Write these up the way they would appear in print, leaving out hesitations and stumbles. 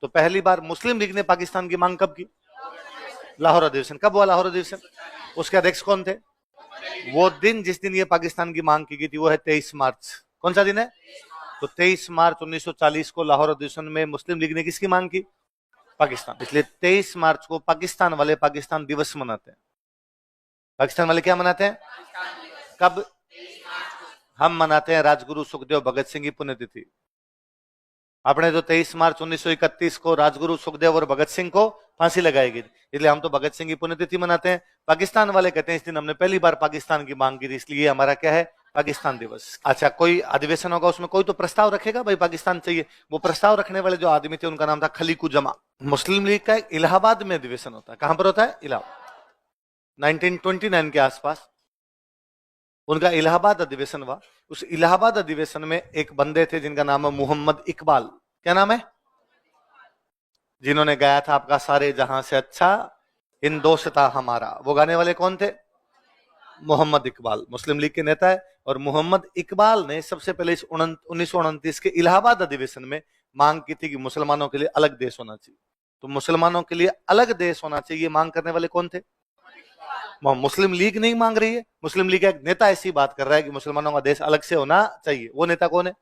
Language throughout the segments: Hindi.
तो पहली बार मुस्लिम लीग ने पाकिस्तान की मांग कब की? लाहौर अधिवेशन। कब हुआ लाहौर अधिवेशन? उसके अध्यक्ष कौन थे? वो दिन जिस दिन ये पाकिस्तान की मांग की गई थी वो है 23 मार्च। कौन सा दिन है? तो 23 मार्च 1940 को लाहौर अधिवेशन में मुस्लिम लीग ने किसकी मांग की? पाकिस्तान। इसलिए 23 मार्च को पाकिस्तान वाले पाकिस्तान दिवस मनाते हैं। पाकिस्तान वाले क्या मनाते हैं? कब? हम मनाते हैं राजगुरु सुखदेव भगत सिंह की पुण्यतिथि। आपने तो 23 मार्च 1931 को राजगुरु सुखदेव और भगत सिंह को फांसी लगाई गई, इसलिए हम तो भगत सिंह की पुण्यतिथि मनाते हैं। पाकिस्तान वाले कहते हैं इस दिन हमने पहली बार पाकिस्तान की मांग की थी, इसलिए हमारा क्या है? पाकिस्तान दिवस। अच्छा, कोई अधिवेशन होगा उसमें कोई तो प्रस्ताव रखेगा, भाई पाकिस्तान चाहिए। वो प्रस्ताव रखने वाले जो आदमी थे उनका नाम था खलीकु जमा। मुस्लिम लीग का इलाहाबाद में अधिवेशन होता है। कहां पर होता है? इलाहाबाद। 1929 के आसपास उनका इलाहाबाद अधिवेशन हुआ। उस इलाहाबाद अधिवेशन में एक बंदे थे जिनका नाम है मोहम्मद इकबाल। क्या नाम है? जिन्होंने गाया था आपका सारे जहां से अच्छा हिंदोस्तां हमारा। वो गाने वाले कौन थे? मोहम्मद इकबाल। मुस्लिम लीग के नेता है। और मोहम्मद इकबाल ने सबसे पहले इस 1929 के इलाहाबाद अधिवेशन में मांग की थी कि मुसलमानों के लिए अलग देश होना चाहिए। तो मुसलमानों के लिए अलग देश होना चाहिए मांग करने वाले कौन थे? मुस्लिम लीग नहीं मांग रही है, मुस्लिम लीग का एक नेता ऐसी बात कर रहा है कि मुसलमानों का देश अलग से होना चाहिए। वो नेता कौन है?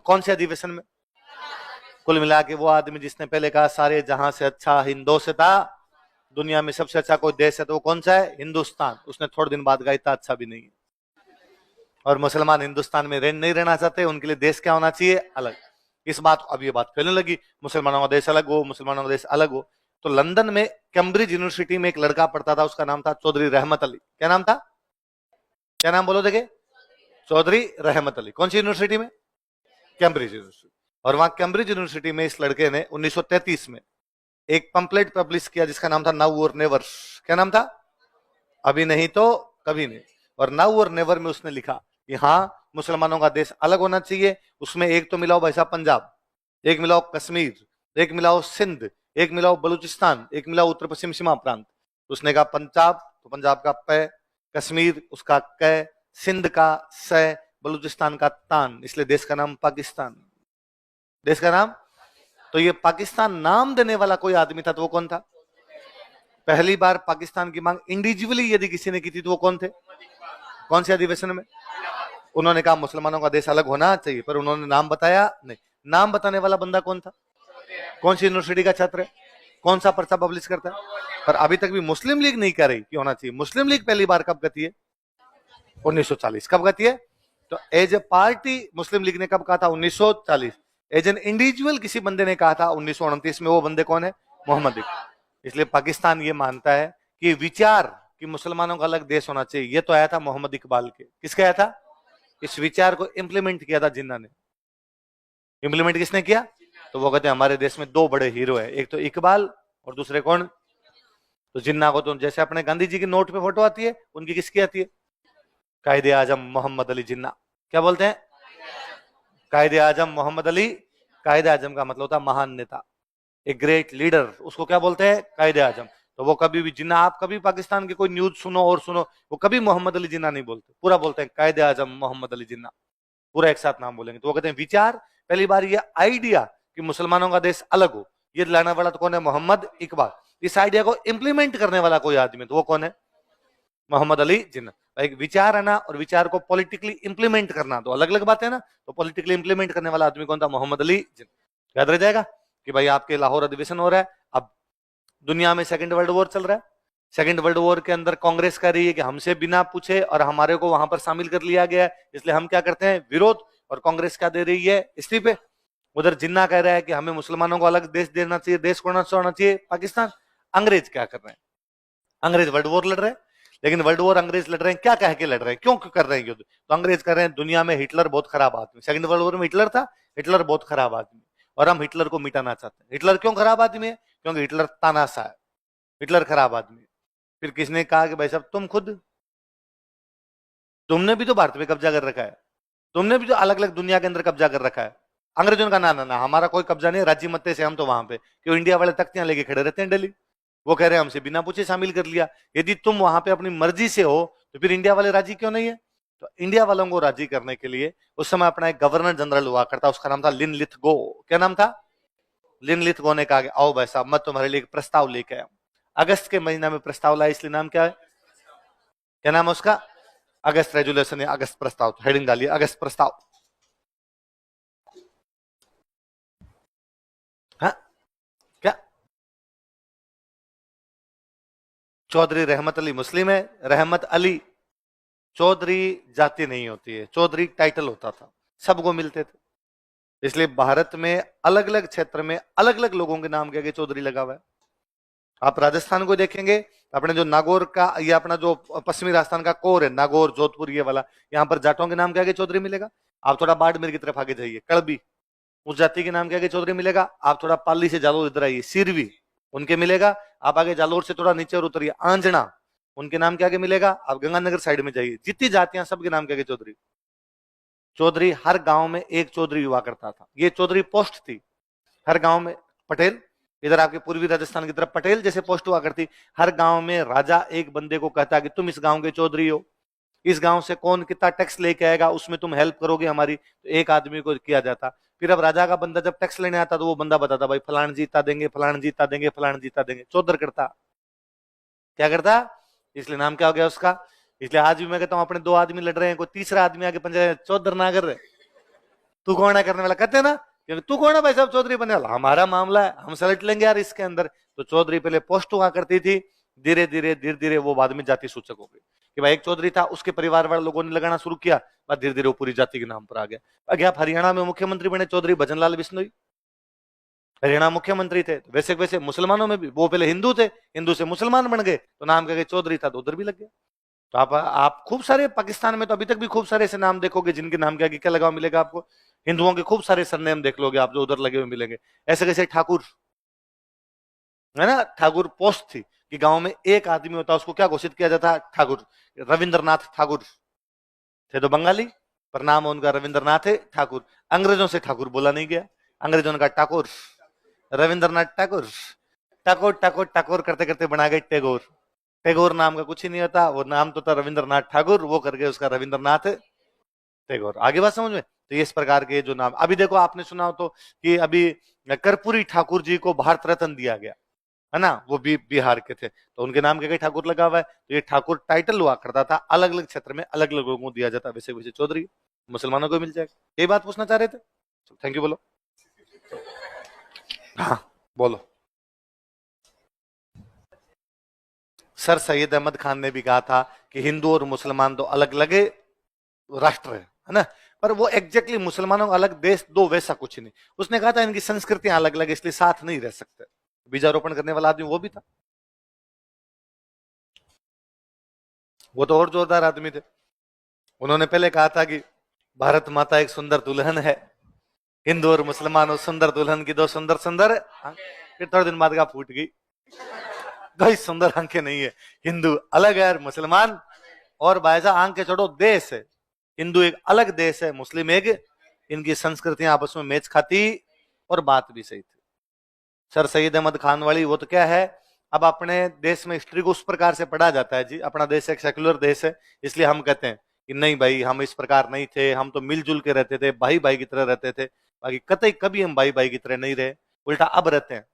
कौन से अधिवेशन में? कुल मिला के वो आदमी जिसने पहले कहा सारे जहां से अच्छा हिंदोस्तां, दुनिया में सबसे अच्छा कोई देश है तो वो कौन सा है? हिंदुस्तान। उसने थोड़े दिन बाद कहा इतना अच्छा भी नहीं है। और मुसलमान हिंदुस्तान में नहीं रहना चाहते, उनके लिए देश क्या होना चाहिए? अलग। इस बात अब ये बात फैलने लगी मुसलमानों का देश अलग हो, मुसलमानों का देश अलग हो। तो लंदन में कैम्ब्रिज यूनिवर्सिटी में एक लड़का पढ़ता था, उसका नाम था चौधरी रहमत अली। क्या नाम था? क्या नाम बोलो देखे? चौधरी रहमत अली। कौन सी यूनिवर्सिटी में? Cambridge university. और वहां कैम्ब्रिज यूनिवर्सिटी में इस लड़के ने 1933 में एक पंपलेट पब्लिश किया जिसका नाम था नाउ और नेवर। क्या नाम था? अभी नहीं तो कभी नहीं। और नाउ और नेवर में उसने लिखा कि हाँ मुसलमानों का देश अलग होना चाहिए। उसमें एक तो मिलाओ भाई साहब पंजाब, एक मिलाओ कश्मीर, एक मिलाओ सिंध, एक मिलाओ बलूचिस्तान, एक मिलाओ उत्तर पश्चिम सीमा प्रांत। उसने कहा पंजाब तो पंजाब का प, कश्मीर उसका क, सिंध का स, बलूचिस्तान का तान, इसलिए देश का नाम पाकिस्तान। देश का नाम। तो ये पाकिस्तान नाम देने वाला कोई आदमी था तो वो कौन था? पहली बार पाकिस्तान की मांग इंडिविजुअली यदि किसी ने की थी तो वो कौन थे? कौन से अधिवेशन में? उन्होंने कहा मुसलमानों का देश अलग होना चाहिए, पर उन्होंने नाम बताया नहीं। नाम बताने वाला बंदा कौन था? कौन सी यूनिवर्सिटी का छात्र है? कौन सा पर्चा पब्लिश करता है? पर अभी तक भी मुस्लिम लीग नहीं कह रही कि होना चाहिए। मुस्लिम लीग पहली बार कब गती है? 1940। कब गती है? तो as a party Muslim League ने कब कहा था? 1940। एज एन इंडिविजुअल किसी बंदे ने कहा था 1929 में। वो बंदे कौन है? मोहम्मद इकबाल। इसलिए पाकिस्तान ये मानता है कि विचार कि मुसलमानों का अलग देश होना चाहिए ये तो आया था मोहम्मद इकबाल के। किसका आया था? इस विचार को इंप्लीमेंट किया था जिन्ना ने। इंप्लीमेंट किसने किया? तो वो कहते हैं हमारे देश में दो बड़े हीरो है, एक तो इकबाल और दूसरे कौन? तो जिन्ना को तो जैसे अपने गांधी जी की नोट पे फोटो आती है, उनकी किसकी आती है? कायदे आजम मोहम्मद अली जिन्ना। क्या बोलते हैं? कायदे आजम मोहम्मद अली। कायदे आजम का मतलब होता है महान नेता, एक ग्रेट लीडर, उसको क्या बोलते हैं? कायदे आजम। तो वो कभी भी जिन्ना, आप कभी पाकिस्तान के कोई न्यूज सुनो और सुनो, वो कभी मोहम्मद अली जिन्ना नहीं बोलते, पूरा बोलते हैं कायदे आजम मोहम्मद अली जिन्ना, पूरा एक साथ नाम बोलेंगे। तो वो कहते हैं विचार, पहली बार ये आइडिया कि मुसलमानों का देश अलग हो, ये लाने वाला तो कौन है? मोहम्मद इकबाल। इस आइडिया को इंप्लीमेंट करने वाला कोई आदमी तो वो कौन है? मोहम्मद अली जिन्ना। एक विचार है ना, और विचार को पॉलिटिकली इंप्लीमेंट करना तो अलग अलग बात है ना। तो पॉलिटिकली इंप्लीमेंट करने वाला आदमी कौन था? मोहम्मद अली जिन्ना। याद रह जाएगा कि भाई आपके लाहौर अधिवेशन हो रहा है। अब दुनिया में सेकंड वर्ल्ड वॉर चल रहा है। सेकंड वर्ल्ड वॉर के अंदर कांग्रेस कह रही है कि हमसे बिना पूछे और हमारे को वहां पर शामिल कर लिया गया है, इसलिए हम क्या करते हैं? विरोध। और कांग्रेस क्या दे रही है? इस्तीफे। उधर जिन्ना कह रहा है कि हमें मुसलमानों को अलग देश देना चाहिए, देश को होना चाहिए पाकिस्तान। अंग्रेज क्या कर रहे हैं? अंग्रेज वर्ल्ड वॉर लड़ रहे हैं, लेकिन वर्ल्ड वॉर अंग्रेज लड़ रहे हैं क्या कह के लड़ रहे हैं? क्यों कर रहे हैं युद्ध? तो अंग्रेज कर रहे हैं दुनिया में हिटलर बहुत खराब आदमी। सेकंड वर्ल्ड वॉर में हिटलर था, हिटलर बहुत खराब आदमी, और हम हिटलर को मिटाना चाहते हैं। हिटलर क्यों खराब आदमी है? क्योंकि हिटलर तानाशाह है, हिटलर खराब आदमी। फिर किसने कहा कि भाई साहब तुमने भी तो भारत में कब्जा कर रखा है, तुमने भी तो अलग अलग दुनिया के अंदर कब्जा कर रखा है। अंग्रेजों का ना ना ना, हमारा कोई कब्जा नहीं है, राज्य मत्ते से हम तो वहां पे क्यों इंडिया वाले तख्तियां लेके खड़े रहते हैं दिल्ली। वो कह रहे हैं हमसे बिना पूछे शामिल कर लिया। यदि तुम वहां पे अपनी मर्जी से हो तो फिर इंडिया वाले राजी क्यों नहीं है? तो इंडिया वालों को राजी करने के लिए उस समय अपना एक गवर्नर जनरल हुआ करता, उसका नाम था लिन लिथगो। क्या नाम था? लिन लिथगो ने कहा कि आओ भाई साहब, मैं तुम्हारे लिए एक प्रस्ताव लेके आया हूं। अगस्त के महीना में प्रस्ताव लाया, इसलिए नाम क्या है? क्या नाम है उसका? अगस्त रेजुलेशन या अगस्त प्रस्ताव। तो हेडिंग डालिए अगस्त प्रस्ताव। हाँ क्या? चौधरी रहमत अली मुस्लिम है। रहमत अली चौधरी जाति नहीं होती है, चौधरी टाइटल होता था, सबको मिलते थे। इसलिए भारत में अलग अलग क्षेत्र में अलग अलग लोगों के नाम के आगे चौधरी लगा हुआ है। आप राजस्थान को देखेंगे, अपने जो नागौर का, ये अपना जो पश्चिमी राजस्थान का कोर है, नागौर जोधपुर ये वाला, यहाँ पर जाटों के नाम के आगे चौधरी मिलेगा। आप थोड़ा बाड़मेर की तरफ आगे जाइए, कड़बी, उस जाति के नाम के आगे चौधरी मिलेगा। आप थोड़ा पाली से जालोर इधर आइए, सिरवी, उनके मिलेगा। आप आगे जालोर से थोड़ा नीचे और उतरिए, आंजना, उनके नाम के आगे मिलेगा। आप गंगानगर साइड में जाइए, जितनी जातियां सबके नाम के आगे चौधरी। चौधरी हर गांव में एक चौधरी हुआ करता था, ये चौधरी पोस्ट थी हर गांव में। पटेल, इधर आपके पूर्वी राजस्थान की तरफ पटेल जैसे पोस्ट हुआ करती। हर गांव में राजा एक बंदे को कहता कि तुम इस गांव के चौधरी हो, इस गांव से कौन कितना टैक्स लेके आएगा उसमें तुम हेल्प करोगे हमारी, तो एक आदमी को किया जाता। फिर अब राजा का बंदा जब टैक्स लेने आता तो वो बंदा बताता, भाई फलान जीता देंगे, फलान जीता देंगे, फलान जीता देंगे। चौधर करता, क्या करता, इसलिए नाम क्या हो गया उसका। इसलिए आज भी मैं कहता हूं, अपने दो आदमी लड़ रहे हैं, कोई तीसरा आदमी आगे पंचायत चौधर ना कर रहे, तू कौन है करने वाला, कहते हैं ना, तू कौन है भाई साहब चौधरी बनने वाला, हमारा मामला है, हम सलट लेंगे यार इसके अंदर। तो चौधरी पहले पोस्ट हुआ करती थी, धीरे धीरे वो बाद में जाति सूचक हो गई कि भाई एक चौधरी था, उसके परिवार वाले लोगों ने लगाना शुरू किया, बाद धीरे धीरे वो पूरी जाति के नाम पर आ गया। अगर आप हरियाणा में मुख्यमंत्री बने चौधरी भजनलाल बिश्नोई, हरियाणा मुख्यमंत्री थे। तो वैसे वैसे मुसलमानों में भी, वो पहले हिंदू थे, हिंदू से मुसलमान बन गए, तो नाम क्या चौधरी था तो उधर भी लग गया। तो आप खूब सारे पाकिस्तान में तो अभी तक भी खूब सारे ऐसे नाम देखोगे जिनके नाम के आगे क्या लगा मिलेगा आपको। हिंदुओं के खूब सारे सरनेम देख लोगे आप जो उधर लगे हुए मिलेंगे। ऐसे कैसे ठाकुर है ना, ठाकुर पोस्ट थी कि गांव में एक आदमी होता, उसको क्या घोषित किया जाता, ठाकुर। रविंद्रनाथ ठाकुर थे तो बंगाली, पर नाम उनका रविंद्रनाथ है ठाकुर। अंग्रेजों से ठाकुर बोला नहीं गया, अंग्रेजों ने कहा ठाकुर, रविंद्रनाथ ठाकुर। ठाकुर ठाकुर ठाकुर करते करते बना गए टैगोर। टैगोर नाम का कुछ ही नहीं होता, वो नाम तो था रविंद्रनाथ ठाकुर, वो करके उसका रविंद्रनाथ टैगोर। आगे बात समझ में। तो इस प्रकार के जो नाम, अभी देखो आपने सुना हो तो कि अभी कर्पूरी ठाकुर जी को भारत रत्न दिया गया है ना, वो भी बिहार के थे, तो उनके नाम के ठाकुर लगा हुआ है। तो ये ठाकुर टाइटल हुआ करता था, अलग अलग क्षेत्र में अलग अलग लोगों को दिया जाता, वैसे वैसे चौधरी मुसलमानों को मिल जाएगा। यही बात पूछना चाह रहे थे, थैंक यू। बोलो, हाँ बोलो। सर सैयद अहमद खान ने भी कहा था कि हिंदू और मुसलमान दो अलग अलग राष्ट्र है ना, पर वो एग्जैक्टली मुसलमानों का अलग देश दो वैसा कुछ नहीं। उसने कहा था इनकी संस्कृतियां अलग अलग इसलिए साथ नहीं रह सकते। बीजारोपण करने वाला आदमी वो भी था, वो तो और जोरदार आदमी थे। उन्होंने पहले कहा था कि भारत माता एक सुंदर दुल्हन है, हिंदू और मुसलमान उस सुंदर दुल्हन की दो सुंदर सुंदर। फिर थोड़े दिन बाद का फूट गई, कोई सुंदर आंखें नहीं है, हिंदू अलग है और मुसलमान, और बायजा आंख के छोड़ो देश है, हिंदू एक अलग देश है, मुस्लिम एक, इनकी संस्कृतियां आपस में मैच खाती, और बात भी सही थी। सर सैयद अहमद खान वाली वो तो क्या है, अब अपने देश में हिस्ट्री को उस प्रकार से पढ़ा जाता है जी, अपना देश एक सेक्युलर देश है, इसलिए हम कहते हैं कि नहीं भाई हम इस प्रकार नहीं थे, हम तो मिलजुल के रहते थे, भाई भाई की तरह रहते थे। बाकी कतई कभी हम भाई भाई की तरह नहीं रहे, उल्टा अब रहते हैं।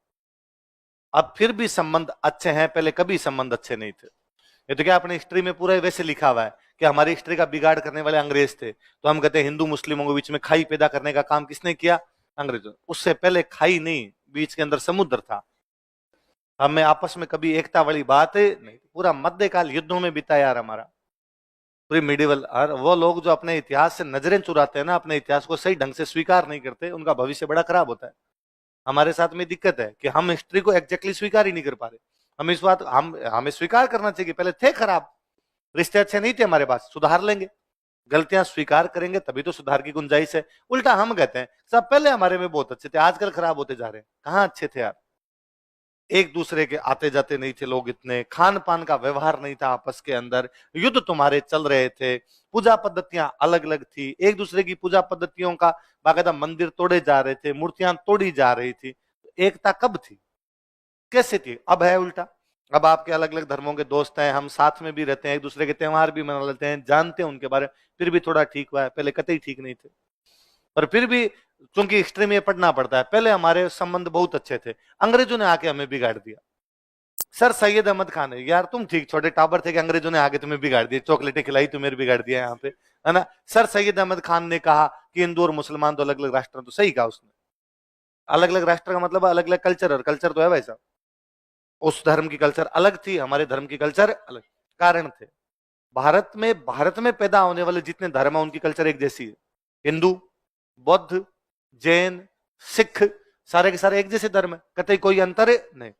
अब फिर भी संबंध अच्छे हैं, पहले कभी संबंध अच्छे नहीं थे। ये तो क्या अपनी हिस्ट्री में पूरा वैसे लिखा हुआ है कि हमारी हिस्ट्री का बिगाड़ करने वाले अंग्रेज थे, तो हम कहते हैं हिंदू मुस्लिमों के बीच में खाई पैदा करने का काम किसने किया, अंग्रेजों। उससे पहले खाई नहीं, बीच के अंदर समुद्र था। हमें आपस में कभी एकता वाली बात नहीं, पूरा मध्यकाल युद्धों में बीता यार हमारा, पूरी मिडिवल। वो लोग जो अपने इतिहास से नजरें चुराते हैं ना, अपने इतिहास को सही ढंग से स्वीकार नहीं करते, उनका भविष्य बड़ा खराब होता है। हमारे साथ में दिक्कत है कि हम हिस्ट्री को एग्जैक्टली स्वीकार ही नहीं कर पा रहे। हम इस बात हमें स्वीकार करना चाहिए, पहले थे खराब, रिश्ते अच्छे नहीं थे हमारे पास, सुधार लेंगे, गलतियां स्वीकार करेंगे तभी तो सुधार की गुंजाइश है। उल्टा हम कहते हैं सब पहले हमारे में बहुत अच्छे थे, आजकल खराब होते जा रहे हैं। कहाँ अच्छे थे यार, एक दूसरे के आते जाते नहीं थे लोग, इतने खान पान का व्यवहार नहीं था आपस के अंदर, युद्ध तुम्हारे चल रहे थे, पूजा पद्धतियां अलग अलग थी, एक दूसरे की पूजा पद्धतियों का बाकायदा मंदिर तोड़े जा रहे थे, मूर्तियां तोड़ी जा रही थी। एकता कब थी, कैसे थी? अब है उल्टा। अब आपके अलग अलग धर्मों के दोस्त हैं, हम साथ में भी रहते हैं, एक दूसरे के त्योहार भी मना लेते हैं, जानते हैं उनके बारे में, फिर भी थोड़ा ठीक हुआ है, पहले कतई ठीक नहीं थे। पर फिर भी चूंकि हिस्ट्री में पढ़ना पड़ता है, पहले हमारे संबंध बहुत अच्छे थे, अंग्रेजों ने आके हमें बिगाड़ दिया। सर सैयद अहमद खान है, यार तुम ठीक छोटे टाबर थे कि अंग्रेजों ने आके तुम्हें बिगाड़ दिया, चॉकलेटें खिलाई तुम्हें बिगाड़ दिया यहाँ पे, है ना। सर सैयद अहमद खान ने कहा कि हिंदू और मुसलमान तो अलग अलग राष्ट्र हैं, तो सही कहा उसने। अलग अलग राष्ट्र का मतलब अलग अलग कल्चर, और कल्चर तो है वैसा, उस धर्म की कल्चर अलग थी, हमारे धर्म की कल्चर अलग। कारण थे, भारत में पैदा होने वाले जितने धर्म है उनकी कल्चर एक जैसी है। हिंदू, बौद्ध, जैन, सिख, सारे के सारे एक जैसे धर्म है, कतई कोई अंतर है नहीं।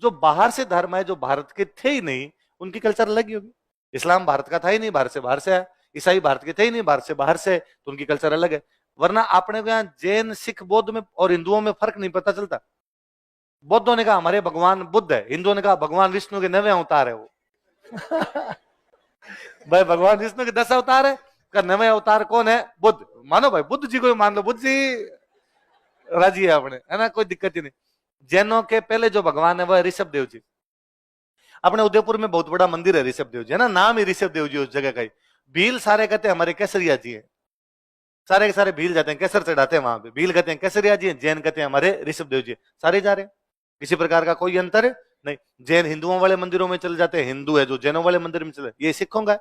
जो बाहर से धर्म है, जो भारत के थे ही नहीं, उनकी कल्चर अलग ही होगी। इस्लाम भारत का था ही नहीं, भारत से बाहर से आया। ईसाई भारत के थे ही नहीं, भारत से बाहर से, तो उनकी कल्चर अलग है। वरना आपने को यहाँ जैन, सिख, बौद्ध में और हिंदुओं में फर्क नहीं पता चलता। बौद्धों ने कहा हमारे भगवान बुद्ध है, हिंदुओं ने कहा भगवान विष्णु के 9वें अवतार है वो। भाई भगवान विष्णु के 10 अवतार है, का 9वें अवतार कौन है? बुद्ध। मानो भाई, बुद्ध जी को मान लो, बुद्ध जी राजी है अपने, है ना, कोई दिक्कत ही नहीं। जैनों के पहले जो भगवान है वह ऋषभ देव जी। अपने उदयपुर में बहुत बड़ा मंदिर है ऋषभ देव जी, है ना, नाम ही ऋषभ देव जी उस जगह का ही। भील सारे कहते हैं हमारे केसरिया जी है, सारे के सारे भील जाते हैं, केसर चढ़ाते हैं वहां पे, भील कहते हैं केसरिया जी, जैन कहते हैं हमारे ऋषभ देव जी, सारे जा रहे हैं, किसी प्रकार का कोई अंतर नहीं। जैन हिंदुओं वाले मंदिरों में चले जाते हैं, हिंदू है जो जैनों वाले मंदिर में चले, ये सिखों का।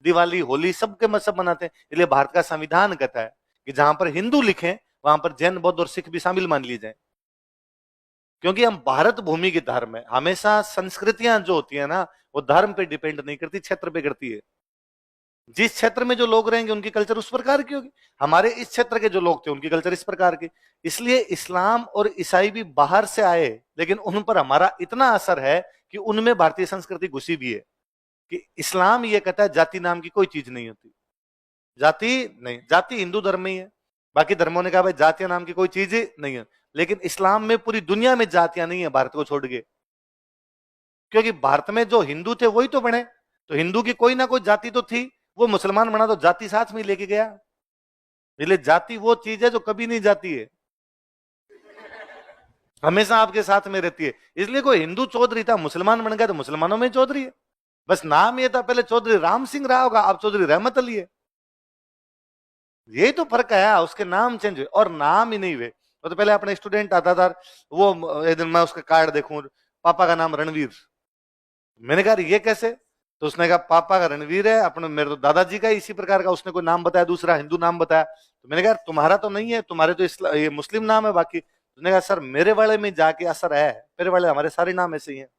दिवाली, होली सबके मजहब मनाते हैं, इसलिए भारत का संविधान कहता है कि जहां पर हिंदू लिखे वहां पर जैन, बौद्ध और सिख भी शामिल मान लिए जाए, क्योंकि हम भारत भूमि के धर्म है। हमेशा संस्कृतियां जो होती है ना, वो धर्म पे डिपेंड नहीं करती, क्षेत्र पे करती है। जिस क्षेत्र में जो लोग रहेंगे उनकी कल्चर उस प्रकार की होगी। हमारे इस क्षेत्र के जो लोग थे उनकी कल्चर इस प्रकार की। इसलिए इस्लाम और ईसाई भी बाहर से आए, लेकिन उन पर हमारा इतना असर है कि उनमें भारतीय संस्कृति घुसी भी है। कि इस्लाम ये कहता है जाति नाम की कोई चीज नहीं होती, जाति नहीं, जाति हिंदू धर्म में ही है। बाकी धर्मों ने कहा भाई जातियां नाम की कोई चीज नहीं है, लेकिन इस्लाम में पूरी दुनिया में जातियां नहीं है भारत को छोड़ के, क्योंकि भारत में जो हिंदू थे वही तो बने, तो हिंदू की कोई ना कोई जाति तो थी, वो मुसलमान बना तो जाति साथ में लेके गया। इसलिए जाति वो चीज है जो कभी नहीं जाती है, हमेशा आपके साथ में रहती है। इसलिए कोई हिंदू चौधरी था, मुसलमान बन गया तो मुसलमानों में चौधरी है, बस नाम ये था, पहले चौधरी राम सिंह रहा होगा, अब चौधरी रहमत अली है। यही तो फर्क है, उसके नाम चेंज हुए और नाम ही नहीं हुए। तो पहले अपने स्टूडेंट आता था, वो एक दिन मैं उसका कार्ड देखूं, पापा का नाम रणवीर, मैंने कहा ये कैसे? तो उसने कहा पापा का रणवीर है, अपने मेरे तो दादाजी का इसी प्रकार का, उसने कोई नाम बताया, दूसरा हिंदू नाम बताया। तो मैंने कहा तुम्हारा तो नहीं है, तुम्हारे तो ये मुस्लिम नाम है बाकी। उसने कहा सर मेरे वाले में जाके असर है, मेरे वाले हमारे सारे नाम ऐसे ही हैं।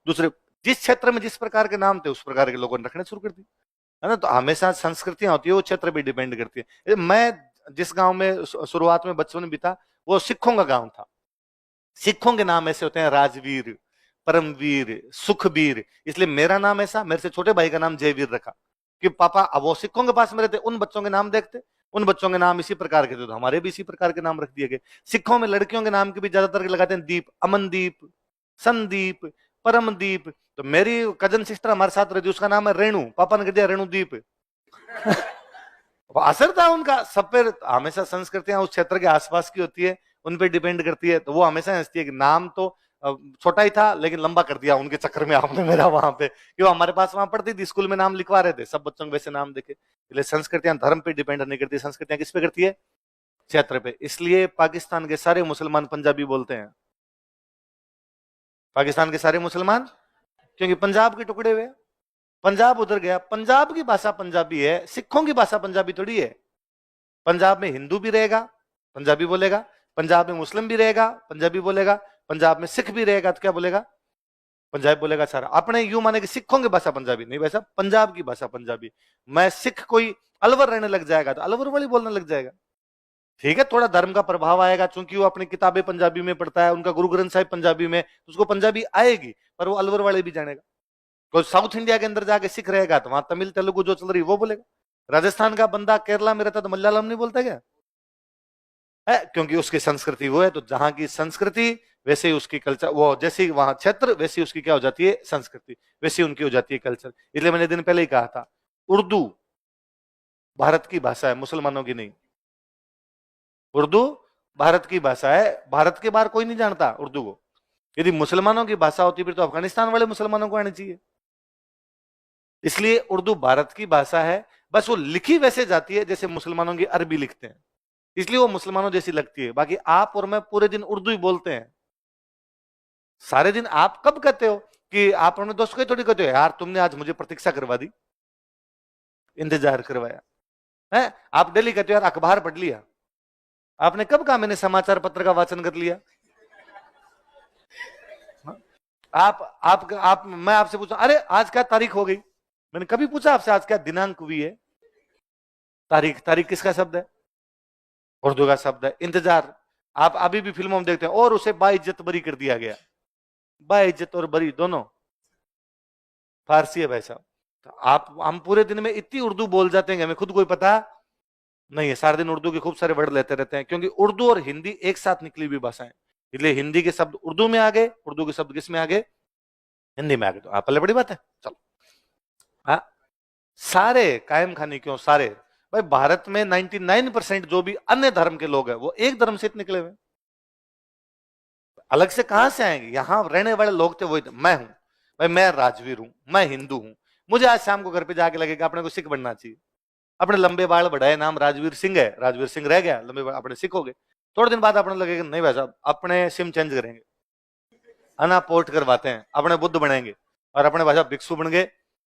दूसरे जिस क्षेत्र में जिस प्रकार के नाम थे उस प्रकार के लोगों ने रखने शुरू कर दिए, है ना। तो हमेशा संस्कृतियां होती है, वो क्षेत्र भी डिपेंड करती है। मैं जिस गांव में शुरुआत में बचपन में बीता, वो सिखों का गांव था। सिखों के नाम ऐसे होते हैं, राजवीर, परमवीर, सुखवीर, इसलिए मेरा नाम ऐसा, मेरे से छोटे भाई का नाम जयवीर रखा कि पापा, अब वो सिखों के पास में रहते, उन बच्चों के नाम देखते, उन बच्चों के नाम इसी प्रकार के थे, तो हमारे भी इसी प्रकार के नाम रख दिए गए। सिखों में लड़कियों के नाम के भी ज्यादातर लगाते हैं दीप, अमनदीप, संदीप, परमदीप। तो मेरी कजन सिस्टर हमारे साथ रहती, उसका नाम है रेणु, पापा ने कह दिया रेणुदीप। असर था उनका सब पे। हमेशा संस्कृतियां उस क्षेत्र के आसपास की होती है, उन पे डिपेंड करती है, तो वो हमेशा हंसती है कि नाम तो छोटा ही था लेकिन लंबा कर दिया उनके चक्कर में आपने मेरा वहां पे, क्यों हमारे पास वहां पढ़ती थी, स्कूल में नाम लिखवा रहे थे, सब बच्चों को वैसे नाम देखे। इसलिए संस्कृतियां धर्म पे डिपेंड नहीं करती, संस्कृतियां किस पे करती है? क्षेत्र पे। इसलिए पाकिस्तान के सारे मुसलमान पंजाबी बोलते हैं, पाकिस्तान के सारे मुसलमान, क्योंकि पंजाब के टुकड़े हुए, पंजाब उधर गया, पंजाब की भाषा पंजाबी है, सिखों की भाषा पंजाबी थोड़ी है। पंजाब में हिंदू भी रहेगा पंजाबी बोलेगा, पंजाब में मुस्लिम भी रहेगा पंजाबी बोलेगा, पंजाब में सिख भी रहेगा तो क्या बोलेगा? पंजाबी बोलेगा सारा। अपने यूं माने कि सिखों की भाषा पंजाबी नहीं, वैसा पंजाब की भाषा पंजाबी। मैं सिख कोई अलवर रहने लग जाएगा तो अलवर वाली बोलने लग जाएगा, ठीक है, थोड़ा धर्म का प्रभाव आएगा, चूंकि वो अपनी किताबें पंजाबी में पढ़ता है, उनका गुरु ग्रंथ साहिब पंजाबी में, तो उसको पंजाबी आएगी, पर वो अलवर वाले भी जानेगा। कोई साउथ इंडिया के अंदर जाके सिख रहेगा तो वहां तमिल तेलुगु जो चल रही वो बोलेगा। राजस्थान का बंदा केरला में रहता तो मलयालम नहीं बोलता क्या है? क्योंकि उसकी संस्कृति वो है, तो जहां की संस्कृति वैसे ही उसकी कल्चर, वो जैसी वहां क्षेत्र वैसी उसकी क्या हो जाती है? संस्कृति वैसी उनकी हो जाती है कल्चर। इसलिए मैंने दिन पहले ही कहा था, उर्दू भारत की भाषा है, मुसलमानों की नहीं। उर्दू भारत की भाषा है, भारत के बाहर कोई नहीं जानता उर्दू को। यदि मुसलमानों की भाषा होती फिर तो अफगानिस्तान वाले मुसलमानों को आनी चाहिए। इसलिए उर्दू भारत की भाषा है, बस वो लिखी वैसे जाती है जैसे मुसलमानों की अरबी लिखते हैं। इसलिए वो मुसलमानों जैसी लगती है। बाकी आप और मैं पूरे दिन उर्दू ही बोलते हैं। सारे दिन आप कब कहते हो कि आप अपने दोस्त को थोड़ी कहते हो यार तुमने आज मुझे प्रतीक्षा करवा दी, इंतजार करवाया है। आप डेली कहते हो यार अखबार पढ़ लिया। आपने कब कहा मैंने समाचार पत्र का वाचन कर लिया? आप मैं आपसे पूछा अरे आज क्या तारीख हो गई, मैंने कभी पूछा आपसे आज क्या दिनांक हुई है? तारीख, तारीख किसका शब्द है? उर्दू का शब्द है। इंतजार आप अभी भी फिल्मों में देखते हैं, और उसे बाइज्जत बरी कर दिया गया। बाइज्जत और बरी दोनों फारसी है भाई साहब। तो आप हम पूरे दिन में इतनी उर्दू बोल जाते हैं हमें खुद कोई पता नहीं है। सारे दिन उर्दू के खूब सारे वर्ड लेते रहते हैं, क्योंकि उर्दू और हिंदी एक साथ निकली हुई भाषाएं। इसलिए हिंदी के शब्द उर्दू में आ गए, उर्दू के शब्द किस में आ गए? हिंदी में आ गए। तो आप पहले बड़ी बात है। चलो हाँ, सारे कायम खानी क्यों सारे भाई, भारत में 99% जो भी अन्य धर्म के लोग हैं वो एक धर्म से निकले हुए, अलग से कहां से आएंगे? यहां रहने वाले लोग थे वही। मैं हूं भाई, मैं राजवीर हूं, मैं हिंदू हूं। मुझे आज शाम को घर पे जाके लगेगा अपने को सिख बनना चाहिए। अपने लंबे बाल बढ़ाए, नाम राजवीर सिंह है, राजवीर सिंह रह गया, लंबे बाल अपने सिख हो गए। थोड़े दिन बाद अपने लगेगा नहीं भाई साहब अपने सिम चेंज करेंगे, अना पोर्ट करवाते हैं, अपने बुद्ध बनेंगे और अपने भाई साहब भिक्षु बन गए,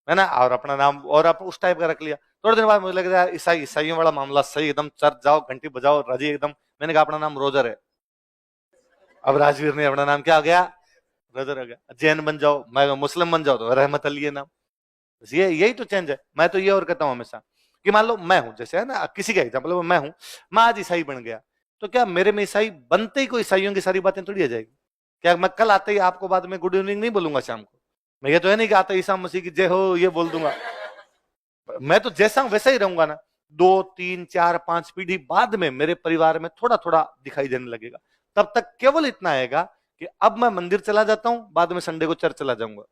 है ना, और अपना नाम और आप उस टाइप का रख लिया। थोड़े दिन बाद मुझे लग रहा है ईसाइयों वाला मामला सही, एकदम चर्च जाओ घंटी बजाओ राजी एकदम। मैंने कहा अपना नाम रोजर है, अब राजवीर ने अपना नाम क्या हो गया? रोजर हो गया। जैन बन जाओ, मैं मुस्लिम बन जाओ तो रहमत अली है नाम। ये यही तो चेंज है। मैं तो ये और कहता हूं हमेशा कि मान लो मैं हूं, जैसे है ना किसी का एग्जाम्पल मैं हूं, मैं आज ईसाई बन गया, तो क्या मेरे में ईसाई बनते ही कोई ईसाइयों की सारी बातें थोड़ी आ जाएगी? क्या मैं कल आते ही आपको बाद में गुड इवनिंग नहीं बोलूंगा शाम को? मैं ये तो है नहीं कि आता ईसा मसीह की जय हो ये बोल दूंगा। मैं तो जैसा हूं वैसा ही रहूंगा ना। 2 3 4 5 पीढ़ी बाद में मेरे परिवार में थोड़ा थोड़ा दिखाई देने लगेगा। तब तक केवल इतना आएगा कि अब मैं मंदिर चला जाता हूं, बाद में संडे को चर्च चला जाऊंगा।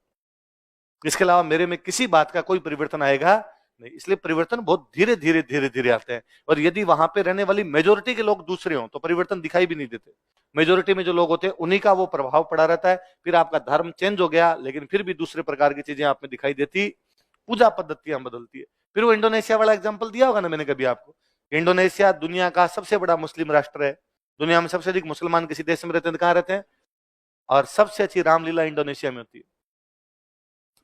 इसके अलावा मेरे में किसी बात का कोई परिवर्तन आएगा नहीं। इसलिए परिवर्तन बहुत धीरे धीरे धीरे धीरे आते हैं। और यदि वहां पे रहने वाली मेजोरिटी के लोग दूसरे हों तो परिवर्तन दिखाई भी नहीं देते। मेजोरिटी में जो लोग होते हैं उन्हीं का वो प्रभाव पड़ा रहता है। फिर आपका धर्म चेंज हो गया लेकिन फिर भी दूसरे प्रकार की चीजें आप में दिखाई देती, पूजा पद्धतियां बदलती है। फिर वो इंडोनेशिया वाला एग्जाम्पल दिया होगा ना मैंने कभी आपको। इंडोनेशिया दुनिया का सबसे बड़ा मुस्लिम राष्ट्र है। दुनिया में सबसे अधिक मुसलमान किसी देश में रहते हैं, कहां रहते हैं? और सबसे अच्छी रामलीला इंडोनेशिया में होती है।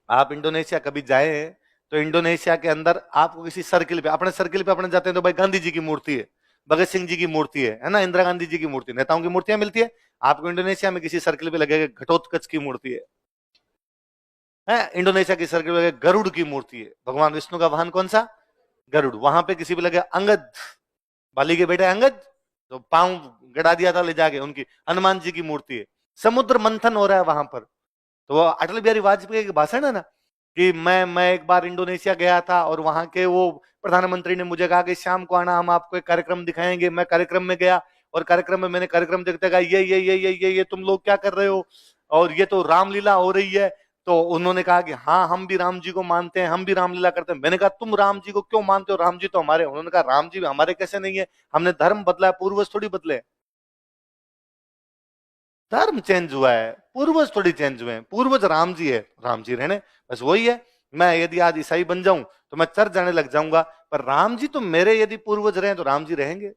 आप इंडोनेशिया कभी जाए तो इंडोनेशिया के अंदर आपको किसी सर्किल पे, अपने सर्किल पे अपने जाते हैं तो भाई गांधी जी की मूर्ति है, भगत सिंह जी की मूर्ति है ना, इंदिरा गांधी जी की मूर्ति, नेताओं की मूर्तियां मिलती है। आपको इंडोनेशिया में किसी सर्किल पे लगेगा घटोत्कच की मूर्ति है। इंडोनेशिया की सर्किल पे लगेगा गरुड़ की मूर्ति है, भगवान विष्णु का वाहन कौन सा? गरुड़। वहां पे किसी पे लगेगा अंगद, बाली के बेटे अंगद, तो पांव गड़ा दिया था ले जाके, उनकी हनुमान जी की मूर्ति है। समुद्र मंथन हो रहा है वहां पर। तो वो अटल बिहारी वाजपेयी के भाषण है ना कि मैं एक बार इंडोनेशिया गया था और वहां के वो प्रधानमंत्री ने मुझे कहा कि शाम को आना, हम आपको एक कार्यक्रम दिखाएंगे। मैं कार्यक्रम में गया और कार्यक्रम में मैंने कार्यक्रम देखते कहा ये तुम लोग क्या कर रहे हो, और ये तो रामलीला हो रही है। तो उन्होंने कहा कि हाँ हम भी राम जी को मानते हैं, हम भी रामलीला करते हैं। मैंने कहा तुम राम जी को क्यों मानते हो, राम जी तो हमारे। उन्होंने कहा राम जी हमारे कैसे नहीं है, हमने धर्म बदला है, पूर्वज थोड़ी बदले। धर्म चेंज हुआ है, पूर्वज थोड़ी चेंज हुए हैं। पूर्वज राम जी है, राम जी रहने, बस वही है। मैं यदि आज ईसाई बन जाऊं तो मैं चर्च जाने लग जाऊंगा, पर राम जी तो मेरे यदि पूर्वज रहे तो राम जी रहेंगे।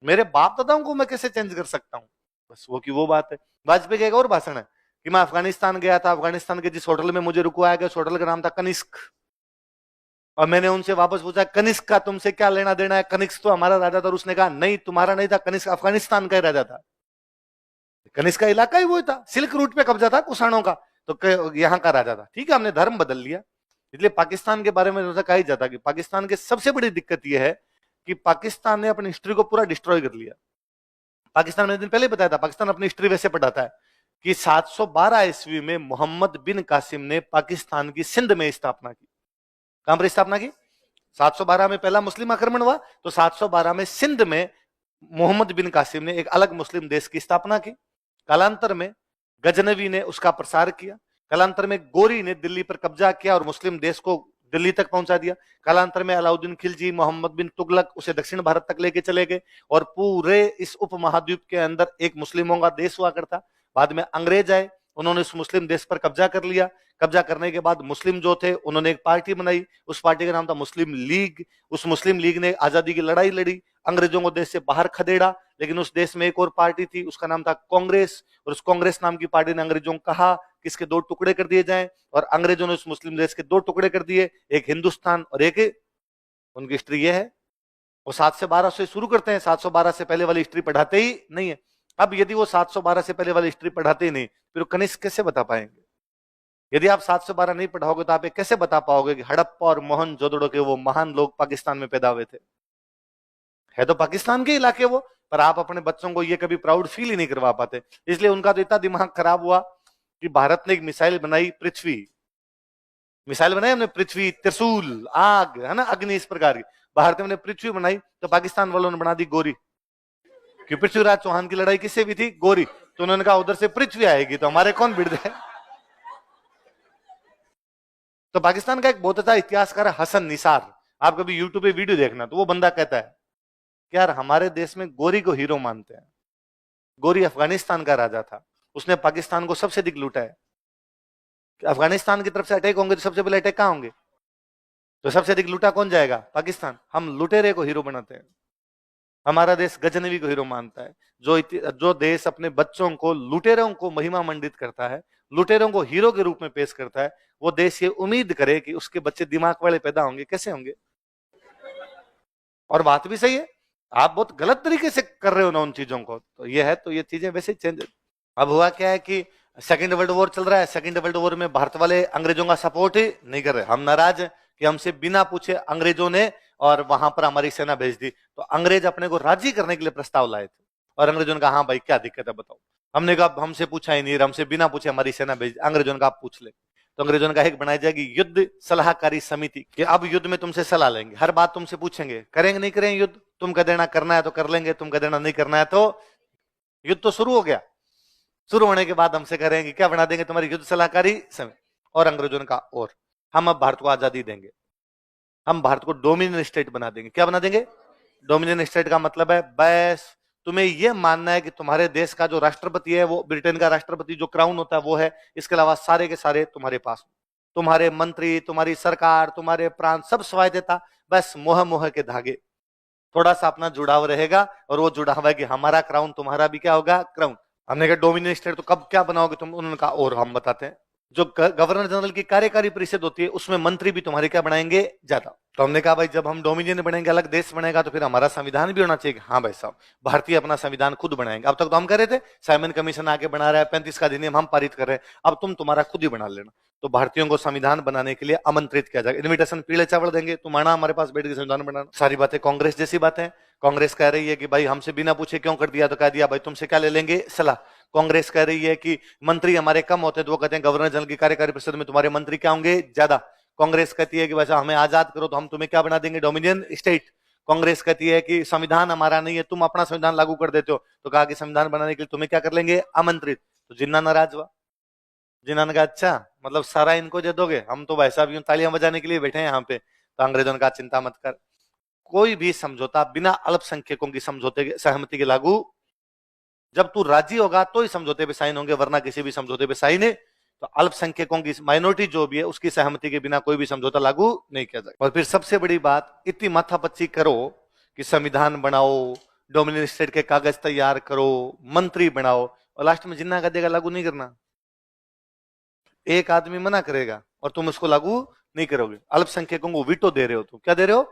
मेरे बाप दादाओं को मैं कैसे चेंज कर सकता हूं? बस वो की वो बात है। वाजपेयी का एक और भाषण है कि मैं अफगानिस्तान गया था, अफगानिस्तान के जिस होटल में मुझे रुकवाया गया उस होटल का नाम था कनिष्क। और मैंने उनसे वापस पूछा कनिष्क का तुमसे क्या लेना देना है, कनिष्क तो हमारा राजा था। और उसने कहा नहीं तुम्हारा नहीं था, कनिष्क अफगानिस्तान का ही राजा था। कनिष्क का इलाका ही वो था, सिल्क रूट पे कब्जा था कुषाणों का, तो यहाँ का राजा था। ठीक है, हमने धर्म बदल लिया। इसलिए पाकिस्तान के बारे में कहा ही जाता कि पाकिस्तान की सबसे बड़ी दिक्कत यह है कि पाकिस्तान ने अपनी हिस्ट्री को पूरा डिस्ट्रॉय कर लिया। पाकिस्तान मैंने दिन पहले बताया था, पाकिस्तान अपनी हिस्ट्री वैसे पढ़ाता है कि 712 ईस्वी में मोहम्मद बिन कासिम ने पाकिस्तान की सिंध में स्थापना की। कहां पर स्थापना की? 712 में पहला मुस्लिम आक्रमण हुआ, तो 712 में सिंध में मोहम्मद बिन कासिम ने एक अलग मुस्लिम देश की स्थापना की। कालांतर में गजनवी ने उसका प्रसार किया। कालांतर में गोरी ने दिल्ली पर कब्जा किया और मुस्लिम देश को दिल्ली तक पहुंचा दिया। कालांतर में अलाउद्दीन खिलजी, मोहम्मद बिन तुगलक उसे दक्षिण भारत तक लेके चले गए और पूरे इस उपमहाद्वीप के अंदर एक मुस्लिमों का देश हुआ करता। बाद में अंग्रेज आए, उन्होंने उस मुस्लिम देश पर कब्जा कर लिया। कब्जा करने के बाद मुस्लिम जो थे उन्होंने एक पार्टी बनाई, उस पार्टी का नाम था मुस्लिम लीग। उस मुस्लिम लीग ने आजादी की लड़ाई लड़ी। अंग्रेजों को देश से बाहर खदेड़ा, लेकिन उस देश में एक और पार्टी थी, उसका नाम था कांग्रेस, और उस कांग्रेस नाम की पार्टी ने अंग्रेजों को कहा कि इसके दो टुकड़े कर दिए जाएं, और अंग्रेजों ने उस मुस्लिम देश के दो टुकड़े कर दिए, एक हिंदुस्तान और एक, उनकी हिस्ट्री ये है। वो 712 से शुरू करते हैं, 712 से पहले वाली हिस्ट्री पढ़ाते ही नहीं है। अब यदि वो 712 से पहले वाली हिस्ट्री पढ़ाते ही नहीं, फिर कनिष्क कैसे बता पाएंगे? यदि आप 712 नहीं पढ़ाओगे तो आप ये कैसे बता पाओगे कि हड़प्पा और मोहनजोदड़ो के वो महान लोग पाकिस्तान में पैदा हुए थे? है तो पाकिस्तान के इलाके वो, पर आप अपने बच्चों को ये कभी प्राउड फील ही नहीं करवा पाते। इसलिए उनका तो इतना दिमाग खराब हुआ कि भारत ने एक मिसाइल बनाई, पृथ्वी मिसाइल बनाई हमने, पृथ्वी, त्रिशूल, आग, है ना, अग्नि, इस प्रकार की। भारत ने पृथ्वी बनाई तो पाकिस्तान वालों ने बना दी गोरी, कि पृथ्वीराज चौहान की लड़ाई किससे भी थी? गोरी। तो उन्होंने कहा उधर से पृथ्वी आएगी तो हमारे कौन भिड़ जाए। तो पाकिस्तान का एक बहुत अच्छा इतिहासकार है हसन निसार, आप कभी यूट्यूब पे वीडियो देखना, तो वो बंदा कहता है कि यार हमारे देश में गोरी को हीरो मानते हैं। गोरी अफगानिस्तान का राजा था, उसने पाकिस्तान को सबसे अधिक लूटा है। अफगानिस्तान की तरफ से अटैक होंगे तो सबसे पहले अटैक कहां होंगे? तो सबसे अधिक लूटा कौन जाएगा? पाकिस्तान। हम लुटेरे को हीरो बनाते हैं, हमारा देश गजनवी को हीरो मानता है। जो देश अपने बच्चों को, लुटेरों को महिमा मंडित करता है, लुटेरों को हीरो के रूप में पेश करता है, वो देश ये उम्मीद करे कि उसके बच्चे दिमाग वाले पैदा होंगे, कैसे होंगे? और बात भी सही है, आप बहुत गलत तरीके से कर रहे हो ना उन चीजों को, तो ये है, तो ये चीजें वैसे चेंज। अब हुआ क्या है कि सेकेंड वर्ल्ड वॉर चल रहा है, सेकेंड वर्ल्ड वॉर में भारत वाले अंग्रेजों का सपोर्ट ही नहीं कर रहे, हम नाराज हैं कि हमसे बिना पूछे अंग्रेजों ने और वहां पर हमारी सेना भेज दी। तो अंग्रेज अपने को राजी करने के लिए प्रस्ताव लाए थे, और अंग्रेजों ने कहा हाँ भाई क्या दिक्कत है बताओ। हमने कहा हमसे पूछा ही नहीं, हमसे बिना पूछे हमारी सेना भेज। अंग्रेजों ने कहा आप पूछ ले। तो अंग्रेजों ने कहा एक बनाई जाएगी युद्ध सलाहकारी समिति, कि अब युद्ध में तुमसे सलाह लेंगे, हर बात तुमसे पूछेंगे, करेंगे नहीं करेंगे युद्ध, तुम कह देना करना है तो कर लेंगे, तुम कह देना नहीं करना है तो। युद्ध तो शुरू हो गया, शुरू होने के बाद हमसे करेंगे क्या बना देंगे तुम्हारी युद्ध सलाहकारी समिति। और अंग्रेजों ने कहा और हम अब भारत को आजादी देंगे, हम भारत को डोमिनियन स्टेट बना देंगे। क्या बना देंगे? डोमिनियन स्टेट का मतलब है बस तुम्हें यह मानना है कि तुम्हारे देश का जो राष्ट्रपति है वो ब्रिटेन का राष्ट्रपति, जो क्राउन होता है वो है, इसके अलावा सारे के सारे तुम्हारे पास, तुम्हारे मंत्री, तुम्हारी सरकार, तुम्हारे प्रांत, सब स्वायत्तता, बस मोह मोह के धागे, थोड़ा सा अपना जुड़ाव रहेगा, और वो जुड़ाव है कि हमारा क्राउन, तुम्हारा भी क्या होगा? क्राउन। हमने कहा डोमिनियन स्टेट तो कब क्या बनाओगे तुम? उन्होंने कहा और हम बताते हैं, जो गवर्नर जनरल की कार्यकारी परिषद होती है उसमें मंत्री भी तुम्हारे क्या बनाएंगे? ज्यादा। तो हमने कहा भाई जब हम डोमिनियन बनेंगे, अलग देश बनेगा, तो फिर हमारा संविधान भी होना चाहिए। हाँ भाई साहब, भारतीय अपना संविधान खुद बनाएंगे। अब तक तो हम कर रहे थे, साइमन कमीशन आके बना रहा है, 35 का अधिनियम हम पारित कर रहे हैं, अब तुम तुम्हारा खुद ही बना लेना। तो भारतीयों को संविधान बनाने के लिए आमंत्रित किया जाएगा, इन्विटेशन पीले चावल देंगे, तुम आना हमारे पास बैठ के संविधान बनाना। सारी बातें कांग्रेस जैसी बातें। कांग्रेस कह रही है कि भाई हमसे बिना पूछे क्यों कर दिया? तो कह दिया भाई तुमसे क्या ले लेंगे? सलाह। कांग्रेस कह रही है कि मंत्री हमारे कम होते, तो वो कहते हैं गवर्नर जनरल की कार्यकारी परिषद में तुम्हारे मंत्री क्या होंगे? ज्यादा। कांग्रेस कहती है कि वैसा हमें आजाद करो तो हम तुम्हें क्या बना देंगे? Dominion state. कांग्रेस कहती है कि संविधान हमारा नहीं है, तुम अपना संविधान लागू कर देते हो, तो कहा कि संविधान बनाने के लिए तुम्हें क्या कर लेंगे? आमंत्रित। तो जिन्ना नाराज हुआ, जिन्ना ने कहा अच्छा मतलब सारा इनको दे दोगे, हम तो भाई साहब यूं तालियां बजाने के लिए बैठे हैं यहाँ पे। तो अंग्रेजों ने कहा चिंता मत कर, कोई भी समझौता बिना अल्पसंख्यकों की समझौते सहमति के लागू, जब तू राजी होगा तो ही समझौते पे साइन होंगे, वरना किसी भी समझौते पे साइन है तो अल्पसंख्यकों की माइनॉरिटी जो भी है उसकी सहमति के बिना कोई भी समझौता लागू नहीं किया जाएगा। और फिर सबसे बड़ी बात, इतनी माथापच्ची करो कि संविधान बनाओ, डोमिनियन स्टेट के कागज तैयार करो, मंत्री बनाओ, और लास्ट में जिन्ना का देगा लागू नहीं करना। एक आदमी मना करेगा और तुम उसको लागू नहीं करोगे, अल्पसंख्यकों को वीटो दे रहे हो। तो क्या दे रहे हो?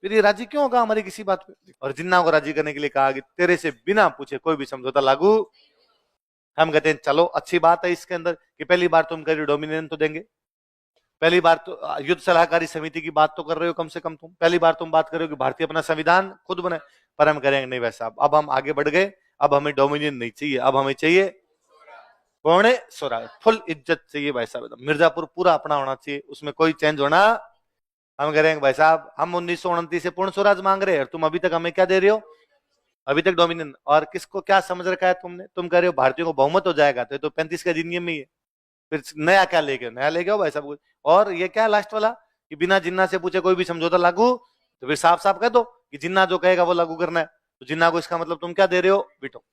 फिर ये राजी क्यों होगा हमारी किसी बात पे? और जिन्ना को राजी करने के लिए कहा कि तेरे से बिना पूछे कोई भी समझौता लागू। हम कहते हैं चलो अच्छी बात है इसके अंदर कि पहली बार तुम कह रहे हो डोमिनियन तो देंगे, पहली बार तो युद्ध सलाहकारी समिति की बात तो कर रहे हो, कम से कम तुम पहली बार तुम बात कर रहे हो कि भारतीय अपना संविधान खुद बनाए। पर हम करेंगे नहीं वैसा, अब हम आगे बढ़ गए, अब हमें डोमिनियन नहीं चाहिए, अब हमें चाहिए पूर्ण स्वराज, फुल इज्जत चाहिए भाई साहब। मिर्जापुर पूरा अपना होना चाहिए, उसमें कोई चेंज होना। हम कह रहे हैं भाई साहब हम 1929 से पूर्ण स्वराज मांग रहे हैं और तुम अभी तक हमें क्या दे रहे हो? अभी तक डोमिनियन। और किसको क्या समझ रखा है तुमने? तुम कह रहे हो भारतीयों को बहुमत हो जाएगा, तो 35 का अधिनियम में ही है, फिर नया क्या लेके? नया लेके आओ भाई साहब कुछ। और ये क्या लास्ट वाला कि बिना जिन्ना से पूछे कोई भी समझौता लागू, तो फिर साफ साफ कह दो कि जिन्ना जो कहेगा वो लागू करना है। तो जिन्ना को इसका मतलब तुम क्या दे रहे हो? वीटो।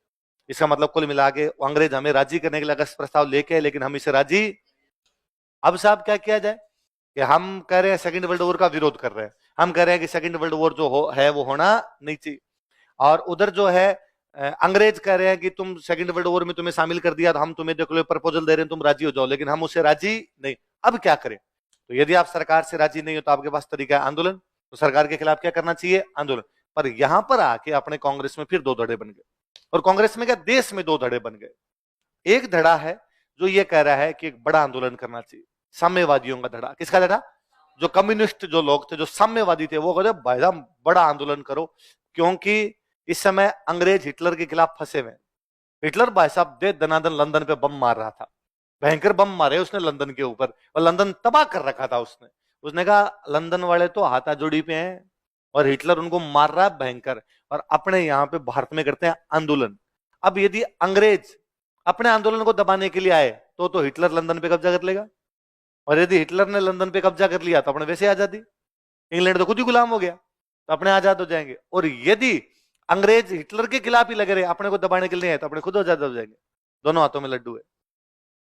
इसका मतलब कुल मिला के अंग्रेज हमें राजी करने के लिए अगस्त प्रस्ताव लेके, लेकिन हम इसे राजी। अब साहब क्या किया जाए कि हम कह रहे हैं सेकंड वर्ल्ड वॉर का विरोध कर रहे हैं, हम कह रहे हैं कि सेकंड वर्ल्ड वॉर जो है वो होना नहीं चाहिए, और उधर जो है अंग्रेज कह रहे हैं कि तुम सेकंड वर्ल्ड वॉर में तुम्हें शामिल कर दिया तो हम तुम्हें देखो प्रपोजल दे रहे हैं, तुम राजी हो जाओ, लेकिन हम उससे राजी नहीं। अब क्या करें? तो यदि आप सरकार से राजी नहीं हो तो आपके पास तरीका है आंदोलन। तो सरकार के खिलाफ क्या करना चाहिए? आंदोलन। पर यहां पर आके अपने कांग्रेस में फिर दो धड़े बन गए, और कांग्रेस में क्या देश में दो धड़े बन गए। एक धड़ा है जो ये कह रहा है कि एक बड़ा आंदोलन करना चाहिए, साम्यवादियों का धड़ा। किसका धड़ा? जो कम्युनिस्ट जो लोग थे, जो साम्यवादी थे, वो कहते भाई साहब बड़ा आंदोलन करो, क्योंकि इस समय अंग्रेज हिटलर के खिलाफ फंसे हुए। हिटलर भाई साहब दे दनादन लंदन पे बम मार रहा था, भयंकर बम मारे उसने लंदन के ऊपर, और लंदन तबाह कर रखा था उसने कहा लंदन वाले तो हाथाजोड़ी पे हैं और हिटलर उनको मार रहा है भयंकर, और अपने यहाँ पे भारत में करते हैं आंदोलन। अब यदि अंग्रेज अपने आंदोलन को दबाने के लिए आए तो हिटलर लंदन पे कब्जा कर लेगा, और यदि हिटलर ने लंदन पे कब्जा कर लिया तो अपने वैसे आजादी, इंग्लैंड तो खुद ही गुलाम हो गया, तो अपने आजाद हो जाएंगे। और यदि अंग्रेज हिटलर के खिलाफ ही लगे रहे, अपने को दबाने के लिए आए, तो अपने खुद आजाद हो जाएंगे। दोनों हाथों में लड्डू है।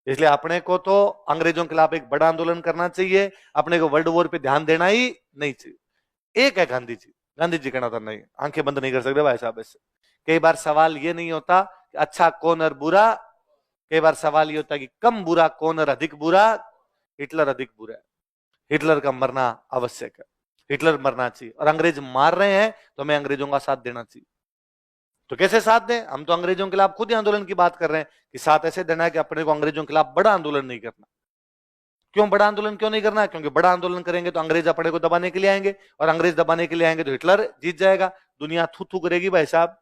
इसलिए अपने को तो अंग्रेजों के खिलाफ एक बड़ा आंदोलन करना चाहिए, अपने को वर्ल्ड वॉर पे ध्यान देना ही नहीं चाहिए। एक है गांधी जी, गांधी जी कहना था नहीं, आंखें बंद नहीं कर सकते भाई साहब इससे। कई बार सवाल ये नहीं होता कि अच्छा कौन और बुरा, कई बार सवाल ये होता है कि कम बुरा कौन और अधिक बुरा। हिटलर अधिक बुरा है, हिटलर का मरना आवश्यक है, हिटलर मरना चाहिए, और अंग्रेज मार रहे हैं तो हमें अंग्रेजों का साथ देना चाहिए। तो कैसे साथ दें? हम तो अंग्रेजों के खिलाफ खुद ही आंदोलन की बात कर रहे हैं कि साथ ऐसे देना है कि अपने को अंग्रेजों के खिलाफ बड़ा आंदोलन नहीं करना। क्यों बड़ा आंदोलन क्यों नहीं करना? क्योंकि बड़ा आंदोलन करेंगे तो अंग्रेज अपने को दबाने के लिए आएंगे, और अंग्रेज दबाने के लिए आएंगे तो हिटलर जीत जाएगा। दुनिया थू थू करेगी भाई साहब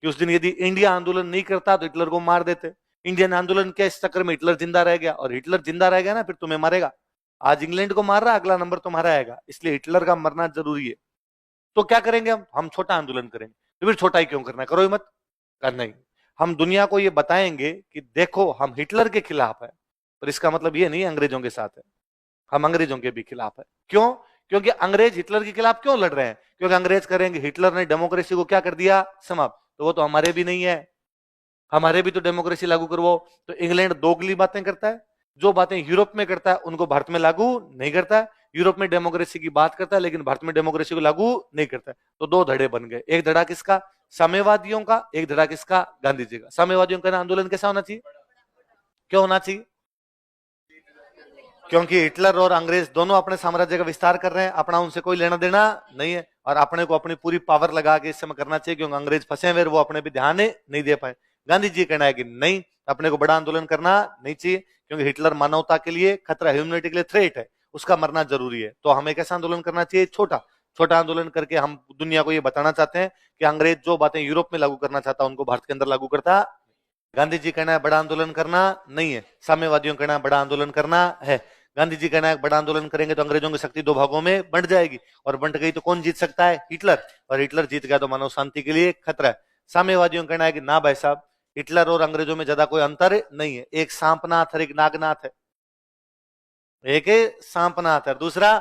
कि उस दिन यदि इंडिया आंदोलन नहीं करता तो हिटलर को मार देते। इंडियन आंदोलन के इस चक्कर में हिटलर जिंदा रह गया, और हिटलर जिंदा रह गया ना फिर तुम्हें मारेगा। आज इंग्लैंड को मार रहा, अगला नंबर तुम्हारा आएगा, इसलिए हिटलर का मरना जरूरी है। तो क्या करेंगे? हम छोटा आंदोलन करेंगे। तो फिर छोटा ही क्यों करना है, करो ही मत। करना ही, हम दुनिया को ये बताएंगे कि देखो हम हिटलर के खिलाफ है, पर इसका मतलब ये नहीं अंग्रेजों के साथ है, हम अंग्रेजों के भी खिलाफ है। क्यों? क्योंकि अंग्रेज हिटलर के खिलाफ क्यों लड़ रहे हैं? क्योंकि अंग्रेज करेंगे हिटलर ने डेमोक्रेसी को क्या कर दिया? समाप्त। तो वो तो हमारे भी नहीं है, हमारे भी तो डेमोक्रेसी लागू करवाओ। तो इंग्लैंड दोगली बातें करता है, जो बातें यूरोप में करता है उनको भारत में लागू नहीं करता है। यूरोप में डेमोक्रेसी की बात करता है लेकिन भारत में डेमोक्रेसी को लागू नहीं करता है। तो दो धड़े बन गए, एक धड़ा किसका? साम्यवादियों का, एक धड़ा किसका? गांधी जी का। साम्यवादियों का आंदोलन कैसा होना चाहिए? क्यों होना चाहिए? क्योंकि हिटलर और अंग्रेज दोनों अपने साम्राज्य का विस्तार कर रहे हैं, अपना उनसे कोई लेना देना नहीं है, और अपने को अपनी पूरी पावर लगा के इस समय करना चाहिए, क्योंकि अंग्रेज फंसे हुए, वो अपने भी ध्यान नहीं दे पाए। गांधी जी कहना है कि नहीं, अपने को बड़ा आंदोलन करना नहीं चाहिए, क्योंकि हिटलर मानवता के लिए खतरा, ह्यूमैनिटी के लिए थ्रेट है, उसका मरना जरूरी है। तो हमें कैसा आंदोलन करना चाहिए? छोटा छोटा आंदोलन करके हम दुनिया को ये बताना चाहते हैं कि अंग्रेज जो बातें यूरोप में लागू करना चाहता उनको भारत के अंदर लागू करता। गांधी जी कहना है बड़ा आंदोलन करना नहीं है, साम्यवादियों कहना है बड़ा आंदोलन करना है। गांधी जी कहना है बड़ा आंदोलन करेंगे तो अंग्रेजों की शक्ति दो भागों में बंट जाएगी, और बंट गई तो कौन जीत सकता है? हिटलर, और हिटलर जीत गया तो मानव शांति के लिए खतरा है। साम्यवादियों कहना है कि ना भाई साहब, हिटलर और अंग्रेजों में ज्यादा कोई अंतर नहीं है, एक सांपनाथ और एक नागनाथ है, एक सांपनाथ है, दूसरा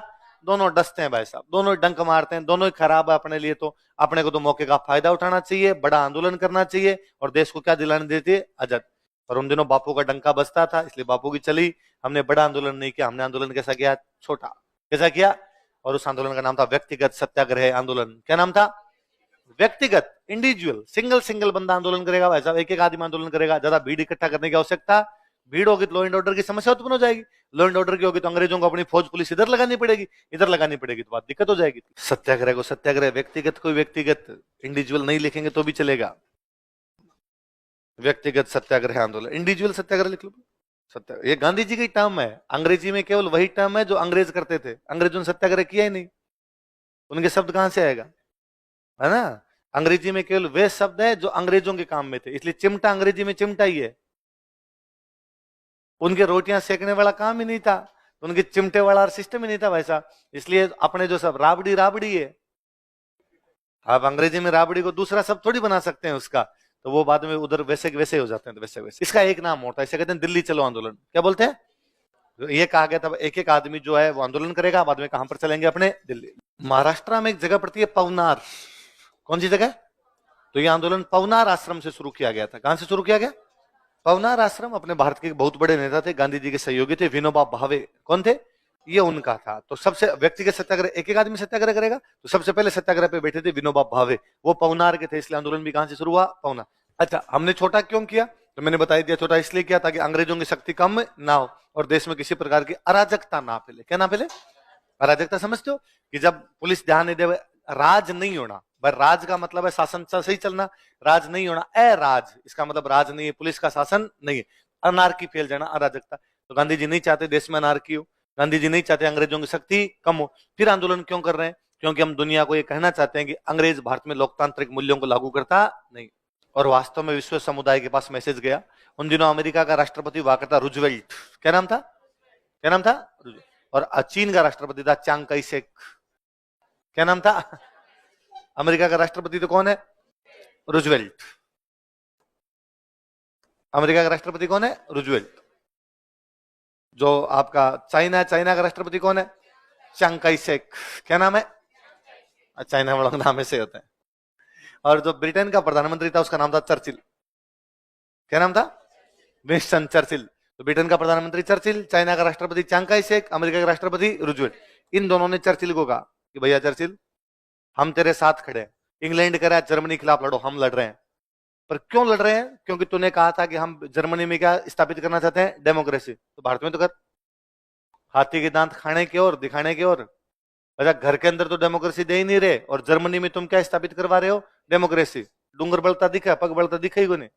दोनों डसते हैं भाई साहब, दोनों डंक मारते हैं, दोनों ही खराब है अपने लिए। तो अपने को तो मौके का फायदा उठाना चाहिए, बड़ा आंदोलन करना चाहिए, और देश को क्या दिलाने देती है? आजाद। और उन दिनों बापू का डंका बजता था, इसलिए बापू की चली। हमने बड़ा आंदोलन नहीं किया, हमने आंदोलन कैसा किया? छोटा। कैसा किया? और उस आंदोलन का नाम था व्यक्तिगत सत्याग्रह आंदोलन। क्या नाम था? व्यक्तिगत, इंडिविजुअल, सिंगल सिंगल बंदा आंदोलन करेगा भाई साहब, एक एक आदमी आंदोलन करेगा। ज्यादा भीड़ इकट्ठा करने की आवश्यकता, भीड़ होगी तो लॉ एंड ऑर्डर की समस्या उत्पन्न हो जाएगी, लॉ एंड ऑर्डर की होगी तो अंग्रेजों को अपनी फौज पुलिस इधर लगानी पड़ेगी, इधर लगानी पड़ेगी तो बात दिक्कत हो जाएगी। सत्याग्रह को सत्याग्रह, व्यक्तिगत को व्यक्तिगत, इंडिविजुअल नहीं लिखेंगे तो भी चलेगा। व्यक्तिगत सत्याग्रह आंदोलन, इंडिविजुअल सत्याग्रह लिख लो। सत्याग्रह ये गांधी जी की टर्म है, अंग्रेजी में केवल वही टर्म है जो अंग्रेज करते थे, अंग्रेजों ने सत्याग्रह किया ही नहीं, उनके शब्द कहां से आएगा? है ना, अंग्रेजी में केवल वे शब्द है जो अंग्रेजों के काम में थे, इसलिए चिमटा अंग्रेजी में चिमटा ही है। उनके रोटियां सेकने वाला काम ही नहीं था, उनके चिमटे वाला सिस्टम ही नहीं था वैसा, इसलिए अपने जो सब राबड़ी राबड़ी है। आप अंग्रेजी में राबड़ी को दूसरा शब्द थोड़ी बना सकते हैं उसका, तो वो बाद में उधर वैसे वैसे हो जाते हैं, तो वैसे वैसे। इसका एक नाम होता है, इसे कहते हैं दिल्ली चलो आंदोलन। क्या बोलते हैं? ये कहा गया था एक एक आदमी जो है वो आंदोलन करेगा, बाद में कहां पर चलेंगे? अपने दिल्ली। महाराष्ट्र में एक जगह पड़ती है पवनार, कौन सी जगह? तो ये आंदोलन पवनार आश्रम से शुरू किया गया था। कहां से शुरू किया गया? पवनार आश्रम। अपने भारत के बहुत बड़े नेता थे, गांधी जी के सहयोगी थे, विनोबा भावे। कौन थे? ये उनका था। तो सबसे व्यक्तिगत सत्याग्रह, एक एक आदमी सत्याग्रह करेगा। तो सबसे पहले सत्याग्रह पे बैठे थे विनोबा भावे, वो पवनार के थे, इसलिए आंदोलन भी कहां से शुरू हुआ, पवनार। अच्छा, हमने छोटा क्यों किया, तो मैंने बता दिया, छोटा इसलिए किया ताकि अंग्रेजों की शक्ति कम ना हो और देश में किसी प्रकार की अराजकता ना फैले। क्या ना फैले, अराजकता समझते हो, कि जब पुलिस ध्यान नहीं दे, राज नहीं होना, भाई राज का मतलब है शासन सही चलना, राज नहीं होना, अराज, इसका मतलब राज नहीं है, पुलिस का शासन नहीं है, अनार्की फैल जाना, अराजकता। तो गांधी जी नहीं चाहते देश में अनार्की हो, गांधी जी नहीं चाहते अंग्रेजों की शक्ति कम हो। फिर आंदोलन क्यों कर रहे हैं, क्योंकि हम दुनिया को ये कहना चाहते हैं कि अंग्रेज भारत में लोकतांत्रिक मूल्यों को लागू करता नहीं। और वास्तव में विश्व समुदाय के पास मैसेज गया। उन दिनों अमेरिका का राष्ट्रपति हुआ करता रूजवेल्ट, क्या नाम था, क्या नाम था, और चीन का राष्ट्रपति था चांग काई शेक, क्या नाम था। अमेरिका का राष्ट्रपति तो कौन है, रूजवेल्ट। अमेरिका का राष्ट्रपति कौन है, रूजवेल्ट। जो आपका चाइना है, चाइना का राष्ट्रपति कौन है, चांग काई शेक, क्या नाम है, चाइना वालों का नाम ऐसे होता है। और जो ब्रिटेन का प्रधानमंत्री था उसका नाम था चर्चिल, क्या नाम था, विंस्टन चर्चिल। तो ब्रिटेन का प्रधानमंत्री चर्चिल, चाइना का राष्ट्रपति चांग काई शेक, अमेरिका का राष्ट्रपति रूजवेल्ट। इन दोनों ने चर्चिल को कहा कि भैया चर्चिल, हम तेरे साथ खड़े हैं, इंग्लैंड कह रहा है जर्मनी के खिलाफ लड़ो, हम लड़ रहे हैं। पर क्यों लड़ रहे हैं, क्योंकि तूने कहा था कि हम जर्मनी में क्या स्थापित करना चाहते हैं, डेमोक्रेसी, तो भारत में तो कर। हाथी के दांत खाने की ओर, दिखाने की ओर। अच्छा, घर के अंदर तो डेमोक्रेसी दे ही नहीं रहे, और जर्मनी में तुम क्या स्थापित करवा रहे हो, डेमोक्रेसी। डूंगर बलता दिखा, पग बलता दिखा ही को नहीं,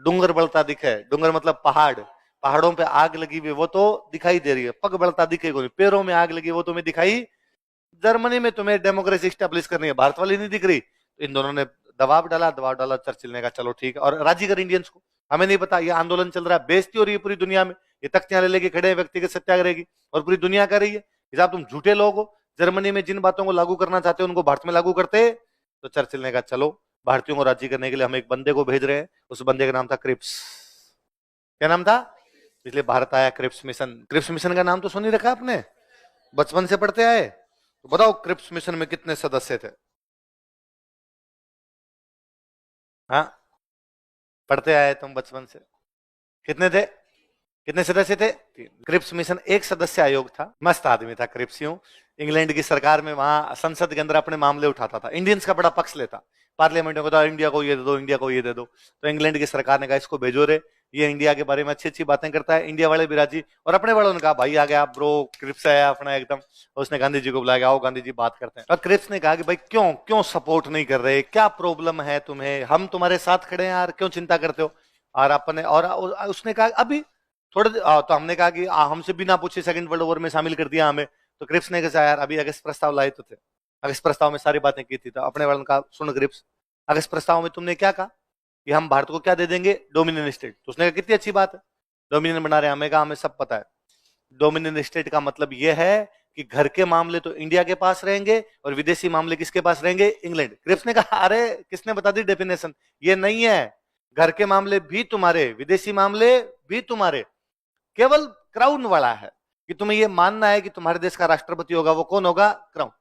डूंगर बलता दिखा है, डूंगर मतलब पहाड़, पहाड़ों पे आग लगी हुई वो तो दिखाई दे रही है, पग बलता दिखे को नहीं, पैरों में आग लगी वो तुम्हें दिखाई। जर्मनी में तुम्हें डेमोक्रेसी स्टैब्लिश करनी है, भारत वाली नहीं दिख रही। तो इन दोनों ने दबाव डाला, दबाव डाला, चर्चिल ने कहा चलो ठीक है, और राजी कर इंडियंस को। हमें नहीं पता ये आंदोलन चल रहा है, बेइज्जती हो रही है पूरी दुनिया में, ये तख्तियां ले लेके खड़े हैं व्यक्तिगत सत्याग्रह की, और पूरी दुनिया कर रही है कि साहब तुम झूठे लोग हो, जर्मनी में जिन बातों को लागू करना चाहते हो उनको भारत में लागू करते। तो चर्चिल ने कहा चलो, भारतीयों को राजी करने के लिए हम एक बंदे को भेज रहे हैं, उस बंदे का नाम था क्रिप्स, क्या नाम था, इसलिए भारत आया क्रिप्स मिशन। क्रिप्स मिशन का नाम तो सुन ही रखा आपने, बचपन से पढ़ते आए। तो बताओ क्रिप्स मिशन में कितने सदस्य थे, हाँ, पढ़ते आए तुम बचपन से, कितने थे, कितने सदस्य थे, क्रिप्स मिशन एक सदस्य आयोग था, मस्त आदमी था क्रिप्स। यूं इंग्लैंड की सरकार में वहां संसद के अंदर अपने मामले उठाता था, इंडियंस का बड़ा पक्ष लेता, पार्लियामेंट में कहता इंडिया को ये दे दो, इंडिया को ये दे दो। तो इंग्लैंड की सरकार ने कहा इसको भेजो रे, ये इंडिया के बारे में अच्छी अच्छी बातें करता है, इंडिया वाले भी राजी। और अपने वालों ने कहा भाई आ गया ब्रो, क्रिप्स आया अपना एकदम। उसने गांधी जी को बुलाया, आओ गांधी जी बात करते हैं। और क्रिप्स ने कहा कि भाई क्यों क्यों सपोर्ट नहीं कर रहे, क्या प्रॉब्लम है तुम्हें, हम तुम्हारे साथ खड़े हैं यार, क्यों चिंता करते हो। और अपने, और उसने कहा अभी थोड़े, तो हमने कहा कि हमसे बिना पूछे सेकंड वर्ल्ड वॉर में शामिल कर दिया हमें। तो क्रिप्स ने कहा यार अभी अगस्त प्रस्ताव लाए तो थे, अगस्त प्रस्ताव में सारी बातें की थी। तो अपने वालों ने कहा सुन क्रिप्स, अगस्त प्रस्ताव में तुमने क्या कहा कि हम भारत को क्या दे देंगे, डोमिनियन स्टेट। तो उसने कहा कितनी अच्छी बात है, डोमिनियन बना रहे हैं, हमें कहा हमें सब पता है, डोमिनियन स्टेट का मतलब यह है कि घर के मामले तो इंडिया के पास रहेंगे और विदेशी मामले किसके पास रहेंगे, इंग्लैंड। क्रिप्स ने कहा अरे किसने बता दी डेफिनेशन, ये नहीं है, घर के मामले भी तुम्हारे, विदेशी मामले भी तुम्हारे, केवल क्राउन वाला है कि तुम्हें यह मानना है कि तुम्हारे देश का राष्ट्रपति होगा, वो कौन होगा, क्राउन।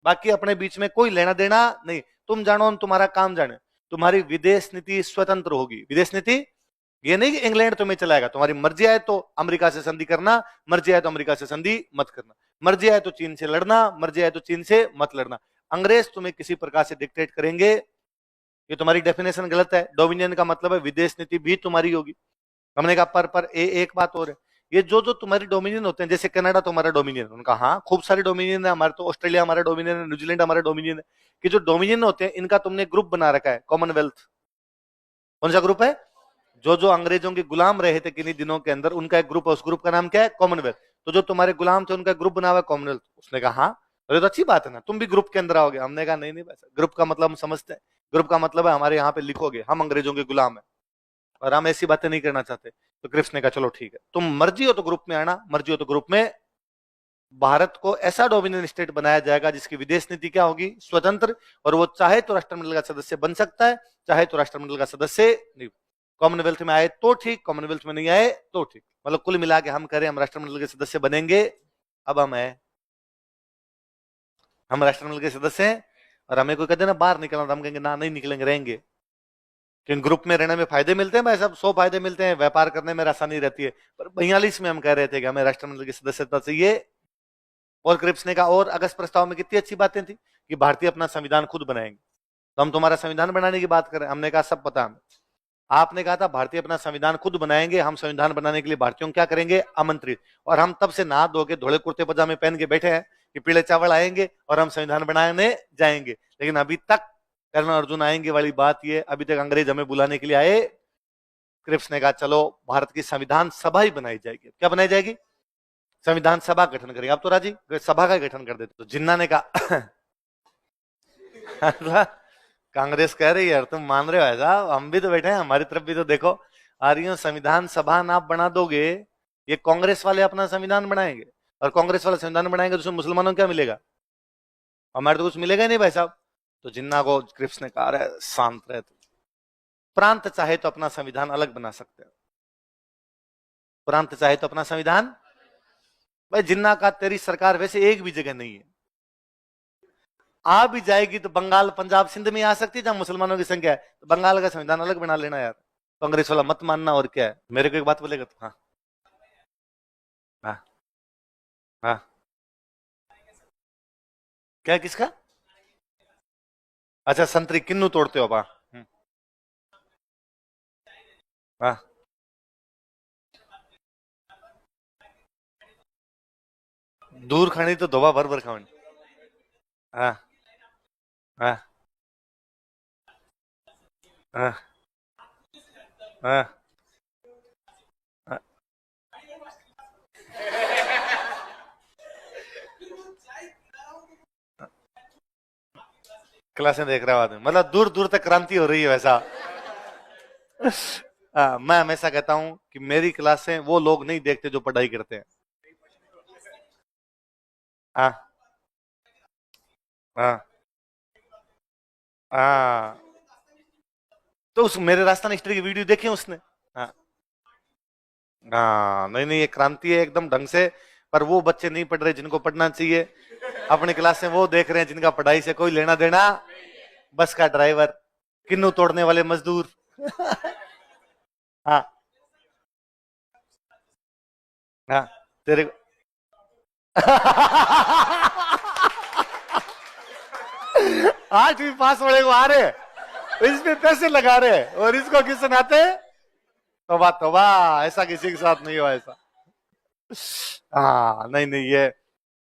बाकी अपने बीच में कोई लेना देना नहीं, तुम जानो तुम्हारा काम जाने। तुम्हारी विदेश नीति स्वतंत्र होगी, विदेश नीति ये नहीं कि इंग्लैंड तुम्हें चलाएगा, तुम्हारी मर्जी आए तो अमेरिका से संधि करना, मर्जी आए तो अमेरिका से संधि मत करना, मर्जी आए तो चीन से लड़ना, मर्जी आए तो चीन से मत लड़ना। अंग्रेज तुम्हें किसी प्रकार से डिक्टेट करेंगे, ये तुम्हारी डेफिनेशन गलत है। डोमिनियन का मतलब है विदेश नीति भी तुम्हारी होगी। हमने कहा पर एक बात और है, ये जो जो तुम्हारे डोमिनियन होते हैं, जैसे कनाडा तुम्हारा डोमिनियन, उनका हाँ खूब सारे डोमिनियन है, हमारे तो ऑस्ट्रेलिया हमारा डोमिनियन है, न्यूजीलैंड हमारा डोमिनियन है, कि जो डोमिनियन होते हैं इनका तुमने ग्रुप बना रखा है, कॉमनवेल्थ। कौन सा ग्रुप है, जो जो अंग्रेजों के गुलाम रहे थे किन्हीं दिनों के अंदर, उनका एक ग्रुप है, उस ग्रुप का नाम क्या है, कॉमनवेल्थ। तो जो तुम्हारे गुलाम थे उनका ग्रुप बना हुआ है कॉमनवेल्थ। उसने कहा हाँ, अरे तो अच्छी बात है ना, तुम भी ग्रुप के अंदर आओगे। हमने कहा नहीं नहीं, ग्रुप का मतलब हम समझते हैं, ग्रुप का मतलब है हमारे यहाँ पे लिखोगे हम अंग्रेजों के गुलाम है, और हम ऐसी बातें नहीं करना चाहते। तो क्रिप्स ने कहा चलो ठीक है, तुम मर्जी हो तो ग्रुप में आना, मर्जी हो तो ग्रुप में। भारत को ऐसा डोमिनियन स्टेट बनाया जाएगा जिसकी विदेश नीति क्या होगी, स्वतंत्र, और वो चाहे तो राष्ट्रमंडल का सदस्य बन सकता है, चाहे तो राष्ट्रमंडल का सदस्य नहीं। कॉमनवेल्थ में आए तो ठीक, कॉमनवेल्थ में नहीं आए तो ठीक, मतलब कुल मिला के हम करें हम राष्ट्रमंडल के सदस्य बनेंगे। अब हम राष्ट्रमंडल के सदस्य हैं, और हमें कोई कहते ना बाहर निकलना, तो हम कहेंगे ना नहीं निकलेंगे, रहेंगे। क्योंकि ग्रुप में रहने में फायदे मिलते हैं भाई साहब, 100 फायदे मिलते हैं, व्यापार करने में आसानी रहती है। पर 42 में हम कह रहे थे कि हमें राष्ट्रमंडल की सदस्यता चाहिए। और क्रिप्स ने कहा, और अगस्त प्रस्ताव में कितनी अच्छी बातें थी कि भारतीय अपना संविधान खुद बनाएंगे। तो हम तुम्हारा संविधान बनाने की बात करें, हमने कहा सब पता हमें। आपने कहा था भारतीय अपना संविधान खुद बनाएंगे, हम संविधान बनाने के लिए भारतीयों को क्या करेंगे, आमंत्रित। और हम तब से नहा धो के धोले कुर्ते पजामे पहन के बैठे हैं कि पीले चावल आएंगे और हम संविधान बनाने जाएंगे। लेकिन अभी तक कर्नल अर्जुन आएंगे वाली बात ये, अभी तक अंग्रेज हमें बुलाने के लिए आए। क्रिप्स ने कहा चलो भारत की संविधान सभा ही बनाई जाएगी। क्या बनाई जाएगी, संविधान सभा गठन करेंगे। आप तो राजी, सभा का गठन कर देते। तो जिन्ना ने कहा कांग्रेस कह रही है यार तुम मान रहे हो ऐसा, हम भी तो बैठे हैं, हमारी तरफ भी तो देखो आ रही हो। संविधान सभा ना बना दोगे, ये कांग्रेस वाले अपना संविधान बनाएंगे, और कांग्रेस वाले संविधान बनाएंगे तो उसमें मुसलमानों को क्या मिलेगा, हमारे तो कुछ मिलेगा ही नहीं भाई साहब। तो जिन्ना को क्रिप्स ने कहा शांत रहे, तो प्रांत चाहे तो अपना संविधान अलग बना सकते हैं, प्रांत चाहे तो अपना संविधान। भाई जिन्ना का तेरी सरकार वैसे एक भी जगह नहीं है, आ भी जाएगी तो बंगाल पंजाब सिंध में आ सकती है जहां मुसलमानों की संख्या है, तो बंगाल का संविधान अलग बना लेना यार, कांग्रेस वाला मत मानना। और क्या है, मेरे को एक बात बोलेगा तो हाँ हाँ हाँ, क्या किसका, अच्छा संतरी किन्नू तोड़ते हो बा, हाँ दूर खानी तो धोबा भर भर खानी। हाँ हाँ हाँ हाँ हाँ। क्लासें देख रहा हूँ, मतलब दूर दूर तक क्रांति हो रही है वैसा। मैं हमेशा कहता हूं कि मेरी क्लासें वो लोग नहीं देखते जो पढ़ाई करते हैं। हाँ हाँ हाँ, तो उस मेरे राजस्थान हिस्ट्री की वीडियो देखी उसने। हाँ हाँ, नहीं नहीं ये क्रांति है एकदम ढंग से। पर वो बच्चे नहीं पढ़ रहे जिनको पढ़ना चाहिए, अपनी क्लास में वो देख रहे हैं जिनका पढ़ाई से कोई लेना देना, बस का ड्राइवर, किन्नू तोड़ने वाले मजदूर। हाँ हाँ तेरे को आज भी पास वाले को आ रहे, इसमें पैसे लगा रहे और इसको किस सुनाते। तोबा तोबा, ऐसा किसी के साथ नहीं हुआ ऐसा। हाँ नहीं नहीं, ये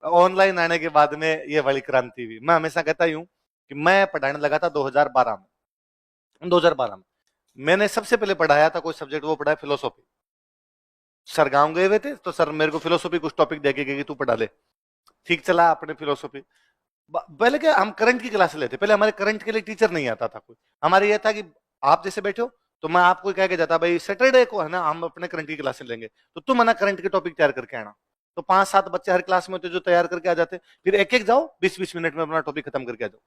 ऑनलाइन आने के बाद में ये वाली क्रांति हुई। मैं हमेशा कहता ही हूँ कि मैं पढ़ाने लगा था 2012 में। 2012 में मैंने सबसे पहले पढ़ाया था कोई सब्जेक्ट, वो पढ़ाया फिलोसॉफी। सर गांव गए हुए थे तो सर मेरे को फिलोसॉफी कुछ टॉपिक देके गए कि तू पढ़ा ले। ठीक चला अपने फिलोसॉफी। पहले क्या हम करंट की क्लास लेते, पहले हमारे करंट के लिए टीचर नहीं आता था कोई। हमारे ये था कि आप जैसे बैठो तो मैं आपको कह के जाता भाई सैटरडे को है ना हम अपने करंट की क्लासें लेंगे, तो तुम है ना करंट के टॉपिक तैयार करके आना। तो 5-7 बच्चे हर क्लास में होते जो तैयार करके आ जाते, फिर एक एक जाओ 20-20 मिनट में अपना टॉपिक खत्म करके आ जाओ।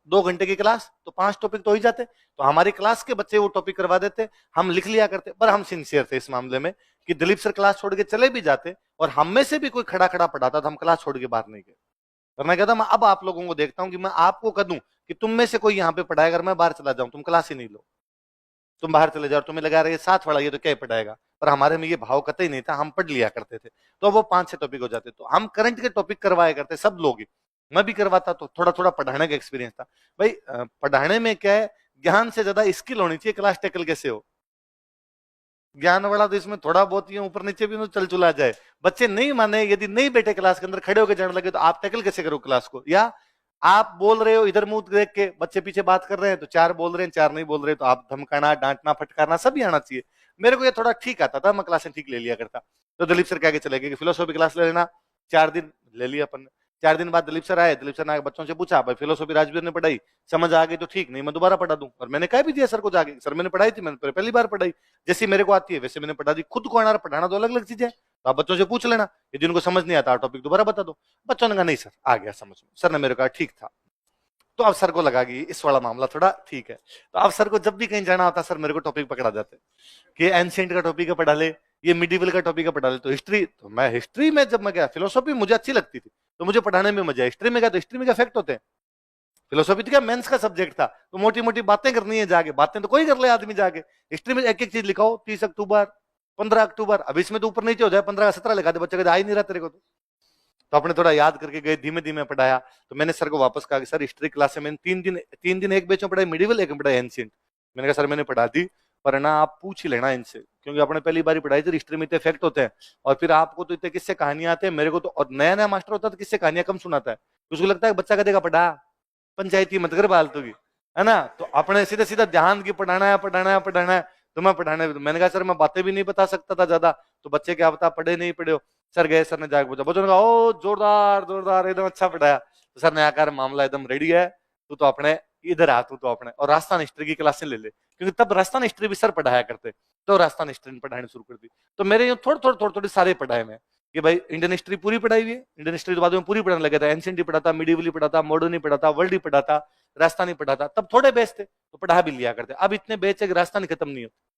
2 घंटे की क्लास तो 5 टॉपिक तो हो ही जाते। तो हमारी क्लास के बच्चे वो टॉपिक करवा देते, हम लिख लिया करते। पर हम सिंसियर थे इस मामले में कि दिलीप सर क्लास छोड़ के चले भी जाते और हम में से भी कोई खड़ा खड़ा पढ़ाता था, हम क्लास छोड़ के बाहर नहीं गए। और मैं कहता मैं अब आप लोगों को देखता हूं कि मैं आपको कह दूं कि तुम में से कोई यहाँ पे पढ़ाएगा, अगर मैं बाहर चला जाऊं तुम क्लास ही नहीं लो, तुम बाहर चले जाओ, तुम्हें लगा रहे साथ वाला ये तो क्या पढ़ाएगा। पर हमारे में ये भाव कतई नहीं था, हम पढ़ लिया करते थे। तो वो 5-6 टॉपिक हो जाते, तो हम करंट के टॉपिक करवाया करते सब लोग ही, मैं भी करवाता। तो थोड़ा थोड़ा पढ़ाने का एक्सपीरियंस था भाई। पढ़ाने में क्या है, ज्ञान से ज्यादा स्किल होनी चाहिए, क्लास टेकल कैसे हो। ज्ञान वाला तो इसमें थोड़ा बहुत ही ऊपर नीचे भी चल चुला जाए, बच्चे नहीं माने, यदि नहीं बैठे क्लास के अंदर खड़े होकर जाने लगे तो आप टैकल कैसे करो क्लास को। या आप बोल रहे हो इधर मुंह देख के, बच्चे पीछे बात कर रहे हैं तो 4 बोल रहे हैं 4 नहीं बोल रहे, तो आप धमकाना डांटना फटकारना सभी आना चाहिए। मेरे को ये थोड़ा ठीक आता था, मैं क्लासें ठीक ले लिया करता। तो दिलीप सर क्या चले गए कि फिलोसॉफी क्लास ले लेना, 4 दिन ले लिया अपन ने। 4 दिन बाद दिलीप सर आए, दिलीप सर ने बच्चों से पूछा भाई फिलोसॉफी राजवीर ने पढ़ाई, समझ आ गई तो ठीक, नहीं मैं दोबारा पढ़ा दूं। और मैंने कह भी दिया सर को जाके, सर मैंने पढ़ाई थी, मैंने पहली बार पढ़ाई, जैसी मेरे को आती है वैसे मैंने पढ़ा दी। खुद को आना पढ़ाना दो अलग अलग चीजें, तो आप बच्चों से पूछ लेना, यदि उनको समझ नहीं आता टॉपिक दोबारा बता दो। बच्चों ने कहा नहीं सर आ गया समझ में। सर ने मेरे कहा ठीक था। तो अब सर को लगा कि इस वाला मामला थोड़ा ठीक है। तो अब सर को जब भी कहीं जाना होता सर मेरे को टॉपिक पकड़ा जाते कि एंशिएंट का टॉपिक है पढ़ा ले, ये मिडिवल का टॉपिक है पढ़ा ले। तो हिस्ट्री, तो मैं हिस्ट्री में जब मैं गया, फिलोसॉफी मुझे अच्छी लगती थी तो मुझे पढ़ाने में मजा है, हिस्ट्री में गया तो हिस्ट्री में क्या फैक्ट होते हैं, फिलोसॉफी तो क्या मेंस का सब्जेक्ट था, तो मोटी मोटी बातें करनी है जाके, बातें तो कोई कर ले आदमी जाके। हिस्ट्री में एक एक चीज लिखाओ, 30 अक्टूबर 15 अक्टूबर, अब इसमें तो ऊपर नीचे हो जाए, 15 का 17 लिखा दे, बच्चे का आ ही नहीं रहा तेरे को। तो अपने थोड़ा याद करके गए, धीमे धीमे पढ़ाया। तो मैंने सर को वापस कहा कि सर हिस्ट्री क्लास में मैंने 3 दिन एक बैच में पढ़ाई मिडिवल, एक में पढ़ाई एंशिएंट। मैंने कहा सर मैंने पढ़ा दी, पर ना आप पूछ ही लेना इनसे, क्योंकि आपने पहली बार पढ़ाई थी, हिस्ट्री में इतने फैक्ट होते हैं, और फिर आपको तो इतने किससे कहानियां आते हैं, मेरे को तो, और नया नया मास्टर होता है तो किससे कहानियां कम सुनाता है, उसको लगता है बच्चा कदेगा पढ़ा, पंचायती मत कर फालतू की, है ना। तो अपने सीधा सीधा ध्यान की पढ़ाना है पढ़ाना है पढ़ाना है, तो मैं पढ़ाने, मैंने कहा सर मैं बातें भी नहीं बता सकता था ज्यादा, तो बच्चे क्या बता पढ़े नहीं पढ़े हो। सर गए, सर ने जाकर पूछा, बच्चों ने कहा ओ जोरदार जोरदार एकदम अच्छा पढ़ाया। तो सर ने आकर मामला एकदम रेडी है, तू तो अपने इधर आ, तू तो अपने और राजस्थान हिस्ट्री की क्लासें ले ले, क्योंकि तब राजस्थान हिस्ट्री भी सर पढ़ाया करते, तो राजस्थान हिस्ट्री पढ़ानी शुरू कर दी। तो मेरे यहाँ थोड़ी सारे पढ़ाए मैं, कि भाई इंडियन हिस्ट्री पूरी पढ़ाई हुई है, इंडियन हिस्ट्री बाद में पूरी पढ़ाने लगा था, एंशिएंट ही पढ़ा था, मिडिवल ही पढ़ा था, मॉडर्न ही पढ़ा था, वर्ल्ड ही पढ़ा था, राजस्थानी पढ़ा था। तब थोड़े बेच थे तो पढ़ा भी लिया करते, अब इतने बेच है कि राजस्थानी खत्म नहीं होते।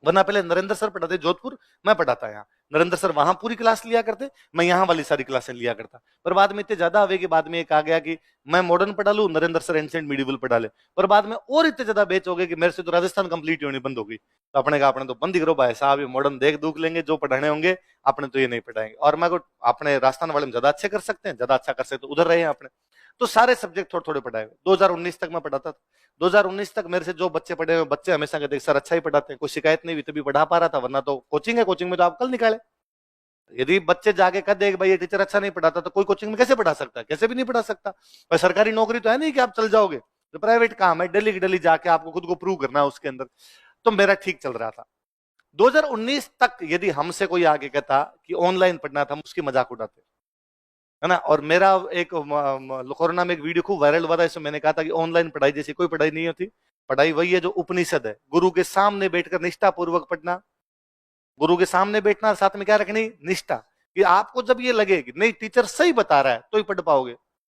वरना पहले नरेंद्र सर पढ़ाते जोधपुर, मैं पढ़ाता यहाँ, नरेंद्र सर वहां पूरी क्लास लिया करते, मैं यहाँ वाली सारी क्लासें लिया करता। पर बाद में इतने ज्यादा हुए कि बाद में एक आ गया कि मैं मॉडर्न पढ़ा लूं, नरेंद्र सर एंशिएंट मिडिवल पढ़ा ले, पर बाद में और इतने ज्यादा बेच हो गए कि मेरे से तो राजस्थान कंप्लीट होनी बंद हो गई। तो अपने कहा अपने तो बंद ही करो भाई साहब, ये मॉडर्न देख दूख लेंगे, जो पढ़ाने होंगे अपने तो ये नहीं पढ़ाएंगे। और मैं को अपने राजस्थान वाले में ज्यादा अच्छे कर सकते हैं, ज्यादा अच्छा कर सकते, तो उधर रहे हैं अपने। तो सारे सब्जेक्ट थोड़े थोड़े पढ़ाए हुए, 2019 तक मैं पढ़ाता था। 2019 तक मेरे से जो बच्चे पढ़े हुए, बच्चे हमेशा कहते सर अच्छा ही पढ़ाते हैं, कोई शिकायत नहीं हुई, तभी पढ़ा पा रहा था, वरना तो कोचिंग है, कोचिंग में तो आप कल निकाले। यदि बच्चे जाके कह दे भाई ये टीचर अच्छा नहीं पढ़ाता, तो कोई कोचिंग में कैसे पढ़ा सकता है, कैसे भी नहीं पढ़ा सकता। और सरकारी नौकरी तो है नहीं कि आप चल जाओगे, तो प्राइवेट काम है, डेली की डेली जाके आपको खुद को प्रूव करना है उसके अंदर। तो मेरा ठीक चल रहा था। 2019 तक यदि हमसे कोई आगे कहता कि ऑनलाइन पढ़ना था, हम उसकी मजाक उड़ाते, है ना। और मेरा एक कोरोना में एक वीडियो खूब वायरल हुआ था, इसमें मैंने कहा था कि ऑनलाइन पढ़ाई जैसी कोई पढ़ाई नहीं होती, पढ़ाई वही है जो उपनिषद है, गुरु के सामने बैठकर निष्ठा पूर्वक पढ़ना, गुरु के सामने बैठना, साथ में क्या रखनी, निष्ठा, कि आपको जब ये लगे कि नहीं टीचर सही बता रहा है तो ही पढ़ पाओगे।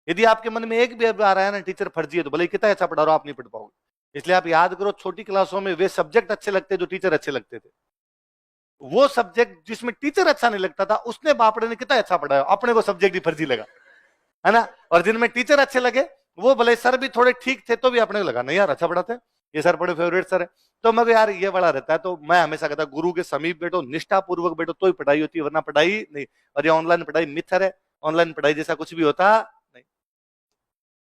यदि आपके मन में एक भी आ रहा है ना टीचर फर्जी है, तो भले कितना अच्छा पढ़ा रहा हो आप नहीं पढ़ पाओगे। इसलिए आप याद करो, छोटी क्लासों में वे सब्जेक्ट अच्छे लगते जो टीचर अच्छे लगते थे, वो सब्जेक्ट जिसमें टीचर अच्छा नहीं लगता था उसने बापड़े ने कितना अच्छा पढ़ाया, अपने को सब्जेक्ट ही फर्जी लगा, है ना। और जिनमें टीचर अच्छे लगे, वो भले सर भी थोड़े ठीक थे तो भी अपने को लगा नहीं यार अच्छा पढ़ाते हैं, ये सर बड़े फेवरेट सर है। तो मैं यार ये बड़ा रहता है, तो मैं हमेशा कहता गुरु के समीप बैठो, निष्ठा पूर्वक बैठो, तो ही पढ़ाई होती है, वरना पढ़ाई नहीं। और ये ऑनलाइन पढ़ाई मिथर है, ऑनलाइन पढ़ाई जैसा कुछ भी होता नहीं।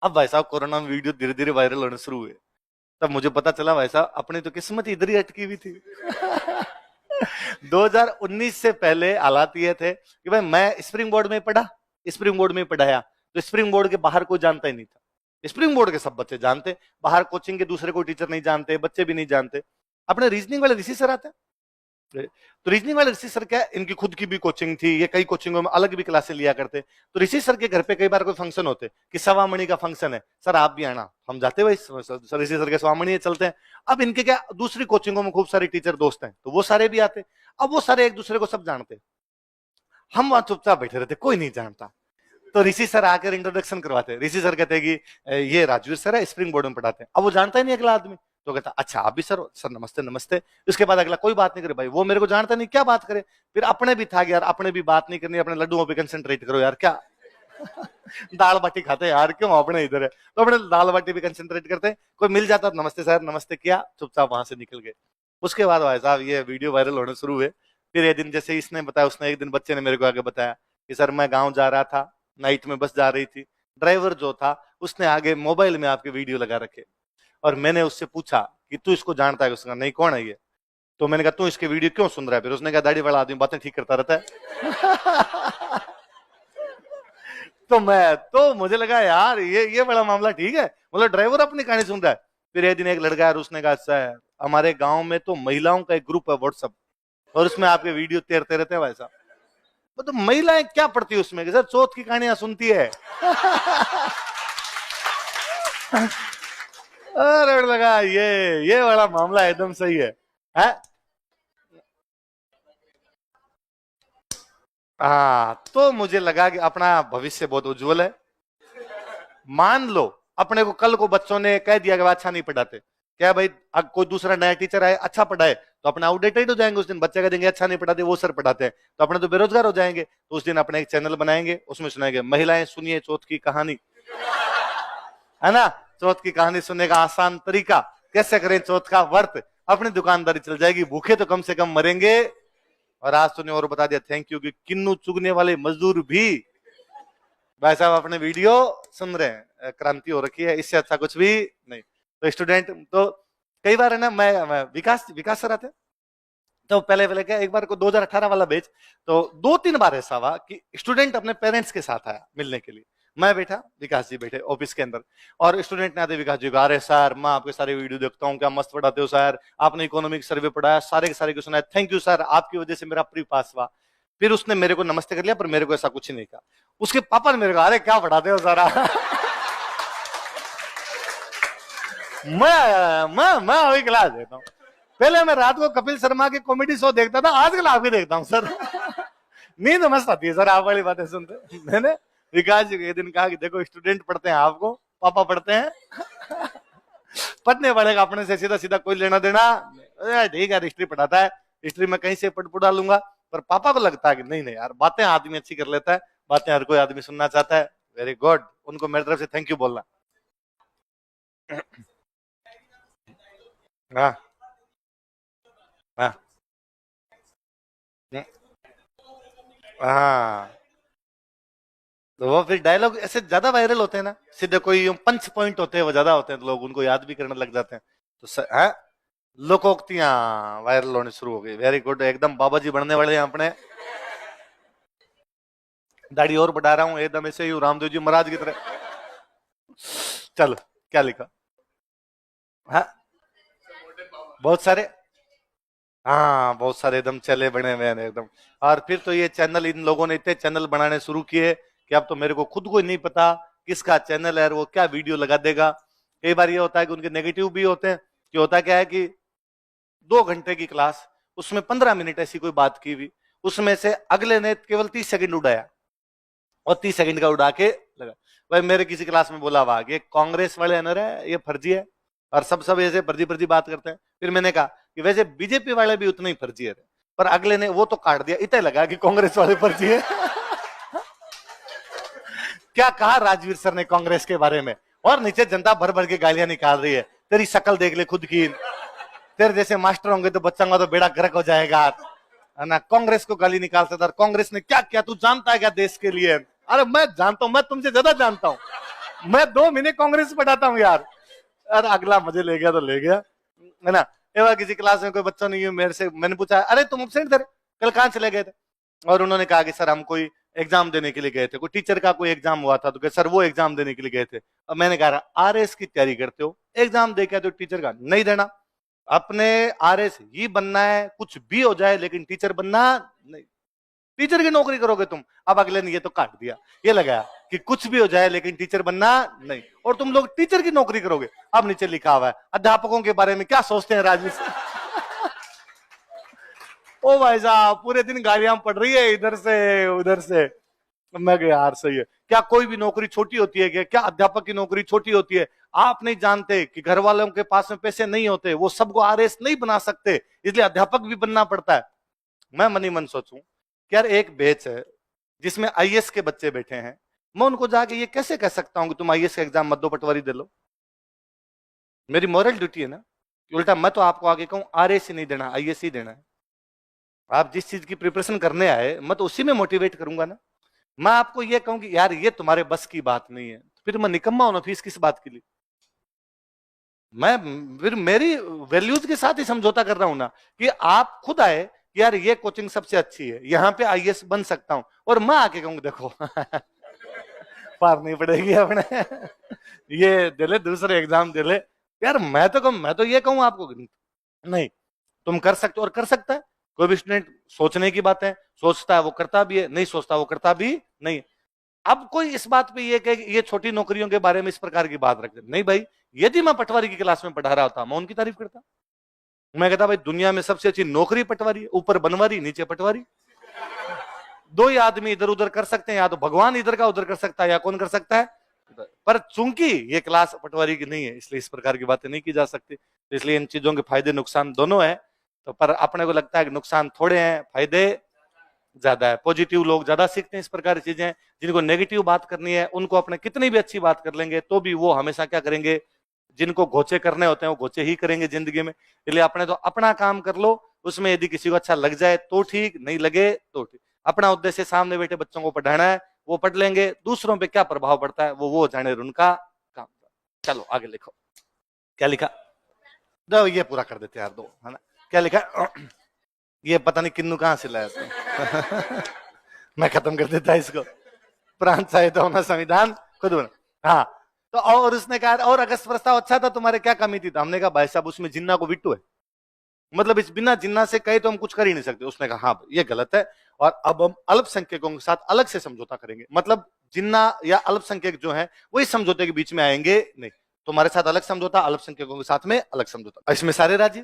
अब भाई साहब कोरोना में वीडियो धीरे धीरे वायरल होने शुरू हुए, तब मुझे पता चला भाई साहब अपनी तो किस्मत इधर ही अटकी हुई थी। 2019 से पहले हालात ये थे कि भाई मैं स्प्रिंग बोर्ड में पढ़ा, स्प्रिंग बोर्ड में पढ़ाया, तो स्प्रिंग बोर्ड के बाहर कोई जानता ही नहीं था। स्प्रिंग बोर्ड के सब बच्चे जानते, बाहर कोचिंग के दूसरे कोई टीचर नहीं जानते, बच्चे भी नहीं जानते। अपने रीजनिंग वाले ऋषि सर आते, तो रीजनिंग वाले ऋषि सर क्या, इनकी खुद की भी कोचिंग थी, ये कई कोचिंगों में अलग भी क्लासेस लिया करते। तो ऋषि सर के घर पे कई बार कोई फंक्शन होते कि सवामणि का फंक्शन है, सर आप भी आना, हम जाते भाई सर ऋषि सर के सवामणि चलते हैं। अब इनके क्या दूसरी कोचिंगों में खूब सारे टीचर दोस्त हैं, तो वो सारे भी आते। अब वो सारे एक दूसरे को सब जानते, हम वहां चुपचाप बैठे रहते, कोई नहीं जानता। तो ऋषि सर आकर इंट्रोडक्शन करवाते, ऋषि सर कहते हैं कि ये राजवीर सर है, स्प्रिंग बोर्ड में पढ़ाते हैं। अब वो जानता ही नहीं अगला आदमी, तो कहता अच्छा आप भी सर, सर नमस्ते नमस्ते। उसके बाद अगला कोई बात नहीं करे, भाई वो मेरे को जानता नहीं क्या बात करे। फिर अपने भी था यार, अपने भी बात नहीं करनी, अपने लड्डुओं पे कंसंट्रेट करो यार, क्या दाल बाटी खाते यार, क्यों अपने इधर है, तो अपने दाल बाटी भी कंसंट्रेट करते। कोई मिल जाता नमस्ते सर नमस्ते किया, चुपचाप वहां से निकल गए। उसके बाद भाई साहब ये वीडियो वायरल होने शुरू हुए। फिर एक दिन जैसे इसने बताया, उसने एक दिन बच्चे ने मेरे को आगे बताया कि सर मैं गाँव जा रहा था, नाइट में बस जा रही थी, ड्राइवर जो था उसने आगे मोबाइल में आपके वीडियो लगा रखे, और मैंने उससे पूछा कि तू इसको जानता है? उसका नहीं, कौन है ये? तो मैंने कहा तू इसके वीडियो क्यों सुन रहा है? फिर उसने कहा दाढ़ी वाला आदमी बातें ठीक करता रहता है। तो मुझे लगा यार ये बड़ा मामला ठीक है, मतलब ड्राइवर अपनी कहानी सुन रहा है। फिर एक दिन एक लड़का है, उसने कहा सर हमारे गांव में तो महिलाओं का एक ग्रुप है व्हाट्सएप, और उसमें आपके वीडियो तैरते रहते हैं भाई साहब। तो महिलाएं क्या पढ़ती है उसमें, सर चौथ की कहानियां सुनती है। अरे लगा ये बड़ा मामला एकदम सही है। हाँ, तो मुझे लगा कि अपना भविष्य बहुत उज्जवल है। मान लो अपने को कल को बच्चों ने कह दिया कि अच्छा नहीं पढ़ाते, क्या भाई अब कोई दूसरा नया टीचर आए अच्छा पढ़ाए, तो अपने आउटडेटेड हो जाएंगे। उस दिन बच्चे कह देंगे अच्छा नहीं पढ़ाते, वो सर पढ़ाते हैं, तो अपने तो बेरोजगार हो जाएंगे। तो उस दिन अपने एक चैनल बनाएंगे, उसमें सुनाएंगे महिलाएं सुनिए चौथ की कहानी। है ना। चौथ की कहानी सुनने का आसान तरीका, कैसे करें चौथ का व्रत, अपनी दुकानदारी चल जाएगी, भूखे तो कम से कम मरेंगे। और आज तूने और बता दिया, थैंक यू, कि किन्नू चुगने वाले मजदूर भी भाई साहब अपने वीडियो सुन रहे हैं। क्रांति हो रखी है, इससे अच्छा कुछ भी नहीं। तो स्टूडेंट तो कई बार है ना, मैं विकास विकास सर आते, तो पहले पहले क्या, एक बार को 2018 वाला बैच, तो 2-3 बार ऐसा हुआ कि स्टूडेंट अपने पेरेंट्स के साथ आया मिलने के लिए। मैं बैठा, विकास जी बैठे ऑफिस के अंदर, और स्टूडेंट ने आते विकास जी को, अरे सर मैं आपके सारे वीडियो देखता हूँ, क्या मस्त पढ़ाते हो सर, आपने इकोनॉमिक सर्वे पढ़ाया, सारे के सारे क्वेश्चन आए, थैंक यू सर, आपकी वजह से मेरा प्री पास हुआ। फिर उसने मेरे को नमस्ते कर लिया, पर मेरे को ऐसा कुछ नहीं कहा। उसके पापा ने मेरे को, अरे क्या पढ़ाते हो सारा मैं वही क्लास देता हूँ। पहले मैं रात को कपिल शर्मा के कॉमेडी शो देखता था, आजकल आपके देखता हूँ सर नींद मस्त आती है सर आप वाली बातें सुनते। मैंने विकास जी को एक दिन कहा कि देखो स्टूडेंट पढ़ते हैं, आपको पापा पढ़ते हैं पढ़ने पड़ेगा, अपने से सीधा सीधा कोई लेना देना। ठीक है, हिस्ट्री पढ़ाता है, हिस्ट्री में कहीं से पढ़ पढ़ा लूंगा। पर पापा को लगता है कि नहीं नहीं यार, बातें आदमी अच्छी कर लेता है, बातें हर कोई आदमी सुनना चाहता है। वेरी गुड, उनको मेरी तरफ से थैंक यू बोलना। हाँ हाँ हाँ, तो वो फिर डायलॉग ऐसे ज्यादा वायरल होते हैं ना, सीधे कोई यूं पंच पॉइंट होते हैं, वो ज्यादा होते हैं, तो लोग उनको याद भी करने लग जाते हैं। तो हाँ, लोकोक्तियां वायरल होने शुरू हो गई। वेरी गुड, एकदम बाबा जी बनने वाले हैं अपने। दाढ़ी और बढ़ा रहा हूँ, एकदम ऐसे ही रामदेव जी महाराज की तरह। चलो, क्या लिखा, हाँ बहुत सारे, हाँ बहुत सारे एकदम चले बने हुए हैं एकदम। और फिर तो ये चैनल, इन लोगों ने इतने चैनल बनाने शुरू किए कि अब तो मेरे को खुद को ही नहीं पता किसका चैनल है और वो क्या वीडियो लगा देगा। कई बार ये होता है कि उनके नेगेटिव भी होते हैं, कि होता क्या है कि 2 घंटे की क्लास, उसमें 15 मिनट ऐसी कोई बात की हुई, उसमें से अगले ने केवल 30 सेकंड उड़ाया, और 30 सेकंड का उड़ा के लगा। भाई मेरे किसी क्लास में बोला हुआ कि कांग्रेस वाले अनर है, ये फर्जी है, और सब सब ऐसे फर्जी फर्जी बात करते हैं। फिर मैंने कहा कि वैसे बीजेपी वाले भी उतने ही फर्जी है, पर अगले ने वो तो काट दिया, इतना लगा कि कांग्रेस वाले फर्जी है क्या कहा राजवीर सर ने कांग्रेस के बारे में, और नीचे जनता भर भर के गालियां निकाल रही है, तेरी शक्ल देख ले खुद की, तेरे जैसे मास्टर होंगे तो बच्चा का तो बेड़ा गर्क हो जाएगा, है ना। कांग्रेस को गाली निकालता था, कांग्रेस ने क्या किया तू जानता है क्या देश के लिए। अरे मैं जानता हूं, मैं तुमसे ज्यादा जानता हूं, मैं 2 महीने कांग्रेस पढ़ाता हूं यार। अरे अगला मजे ले गया तो ले गया, है ना। एवं किसी क्लास में कोई बच्चा नहीं है, मेरे से मैंने पूछा, अरे तुम एब्सेंट थे, कल कहाँ चले गए थे। और उन्होंने कहा कि सर हम कोई एग्जाम देने के लिए गए थे, कोई टीचर का कोई एग्जाम हुआ था, तो सर वो एग्जाम देने के लिए गए थे। और मैंने कहा आरएस की तैयारी करते हो, एग्जाम दे के तो टीचर का नहीं देना, अपने आरएस ही बनना है, कुछ भी हो जाए लेकिन टीचर बनना नहीं, टीचर की नौकरी करोगे तुम। अब अगले ने ये तो काट दिया, ये लगाया कि कुछ भी हो जाए लेकिन टीचर बनना नहीं, और तुम लोग टीचर की नौकरी करोगे। अब नीचे लिखा हुआ है अध्यापकों के बारे में क्या सोचते हैं राजवीर ओ भाई साहब, पूरे दिन गालियां पड़ रही है इधर से उधर से। मैं गया यार सही है, क्या कोई भी नौकरी छोटी होती है क्या अध्यापक की नौकरी छोटी होती है। आप नहीं जानते कि घर वालों के पास में पैसे नहीं होते, वो सबको आरएस नहीं बना सकते, इसलिए अध्यापक भी बनना पड़ता है। मैं मनी मन सोचूं कि यार एक बैच है जिसमें आईएएस के बच्चे बैठे हैं, मैं उनको जाके ये कैसे कह सकता हूं कि तुम आईएएस का एग्जाम मत दो, पटवारी दे लो। मेरी मॉरल ड्यूटी है ना, उल्टा मैं तो आपको आगे कहूं आरएस ही नहीं देना, आईएएस ही देना है। आप जिस चीज की प्रिपरेशन करने आए मैं तो उसी में मोटिवेट करूंगा ना। मैं आपको ये कहूं कि यार ये तुम्हारे बस की बात नहीं है, फिर मैं निकम्मा हूं ना फीस किस बात के लिए। मैं फिर मेरी वैल्यूज के साथ ही समझौता कर रहा हूं ना, कि आप खुद आए कि यार ये कोचिंग सबसे अच्छी है, यहाँ पे आईएएस बन सकता हूं, और मैं आके कहूंगा देखो पार नहीं पड़ेगी अपने ये दे ले, दूसरे एग्जाम दे ले। यार मैं तो कहूं, मैं तो ये कहूं आपको नहीं, तुम कर सकते हो और कर सकता है। कोई भी स्टूडेंट सोचने की बात है, सोचता है वो करता भी है, नहीं सोचता वो करता भी नहीं। अब कोई इस बात पे ये कहे कि ये छोटी नौकरियों के बारे में इस प्रकार की बात रखते नहीं भाई। यदि मैं पटवारी की क्लास में पढ़ा रहा होता मैं उनकी तारीफ करता, मैं कहता भाई दुनिया में सबसे अच्छी नौकरी पटवारी है, ऊपर बनवारी नीचे पटवारी। दो ही आदमी इधर उधर कर सकते हैं, या तो भगवान इधर का उधर कर सकता है, या कौन कर सकता है। पर चूंकि ये क्लास पटवारी की नहीं है, इसलिए इस प्रकार की बातें नहीं की जा सकती। तो इसलिए इन चीजों के फायदे नुकसान दोनों है। तो पर अपने को लगता है कि नुकसान थोड़े हैं, फायदे ज्यादा है। पॉजिटिव लोग ज्यादा सीखते हैं इस प्रकार की चीजें। जिनको नेगेटिव बात करनी है उनको अपने कितनी भी अच्छी बात कर लेंगे तो भी वो हमेशा क्या करेंगे, जिनको घोचे करने होते हैं वो घोचे ही करेंगे जिंदगी में। इसलिए अपने तो अपना काम कर लो, उसमें यदि किसी को अच्छा लग जाए तो ठीक, नहीं लगे तो ठीक। अपना उद्देश्य सामने बैठे बच्चों को पढ़ाना है, वो पढ़ लेंगे, दूसरों पे क्या प्रभाव पड़ता है वो जाने उनका काम। चलो आगे लिखो, क्या लिखा, दो ये पूरा कर देते यार, दो है ना। क्या लिखा, ये पता नहीं किन्नू कहां से लाया था। मैं खत्म कर देता इसको। प्रांत साहित्य होना संविधान खुद बना। हाँ तो और उसने कहा और अगस्त प्रस्ताव अच्छा था, तुम्हारे क्या कमी थी? तो हमने कहा भाई साहब उसमें जिन्ना को बिट्टू है, मतलब इस बिना जिन्ना से कहे तो हम कुछ कर ही नहीं सकते। उसने कहा हाँ ये गलत है और अब हम अल्पसंख्यकों के साथ अलग से समझौता करेंगे। मतलब जिन्ना या अल्पसंख्यक जो है वही समझौते के बीच में आएंगे नहीं, तुम्हारे साथ अलग समझौता, अल्पसंख्यकों के साथ में अलग समझौता। इसमें सारे राजी,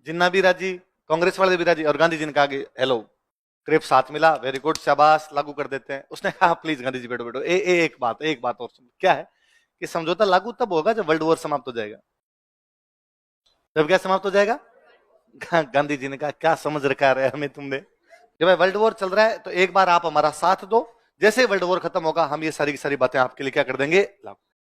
जिन्ना भी राजी, कांग्रेस वाले भी राजी, और गांधी जी ने कहा कि हेलो क्रेप साथ मिला, वेरी गुड, शाबाश, लागू कर देते हैं। उसने कहा प्लीज गांधी जी बैठो बैठो, एक बात और सुनो। क्या है कि समझौता लागू तब होगा जब वर्ल्ड वॉर समाप्त हो जाएगा। जब क्या समाप्त हो जाएगा? गांधी जी ने कहा क्या समझ रखा है हमें तुमने, जब वर्ल्ड वॉर चल रहा है तो एक बार आप हमारा साथ दो, जैसे वर्ल्ड वॉर खत्म होगा हम ये सारी की सारी बातें आपके लिए क्या कर देंगे, लागू।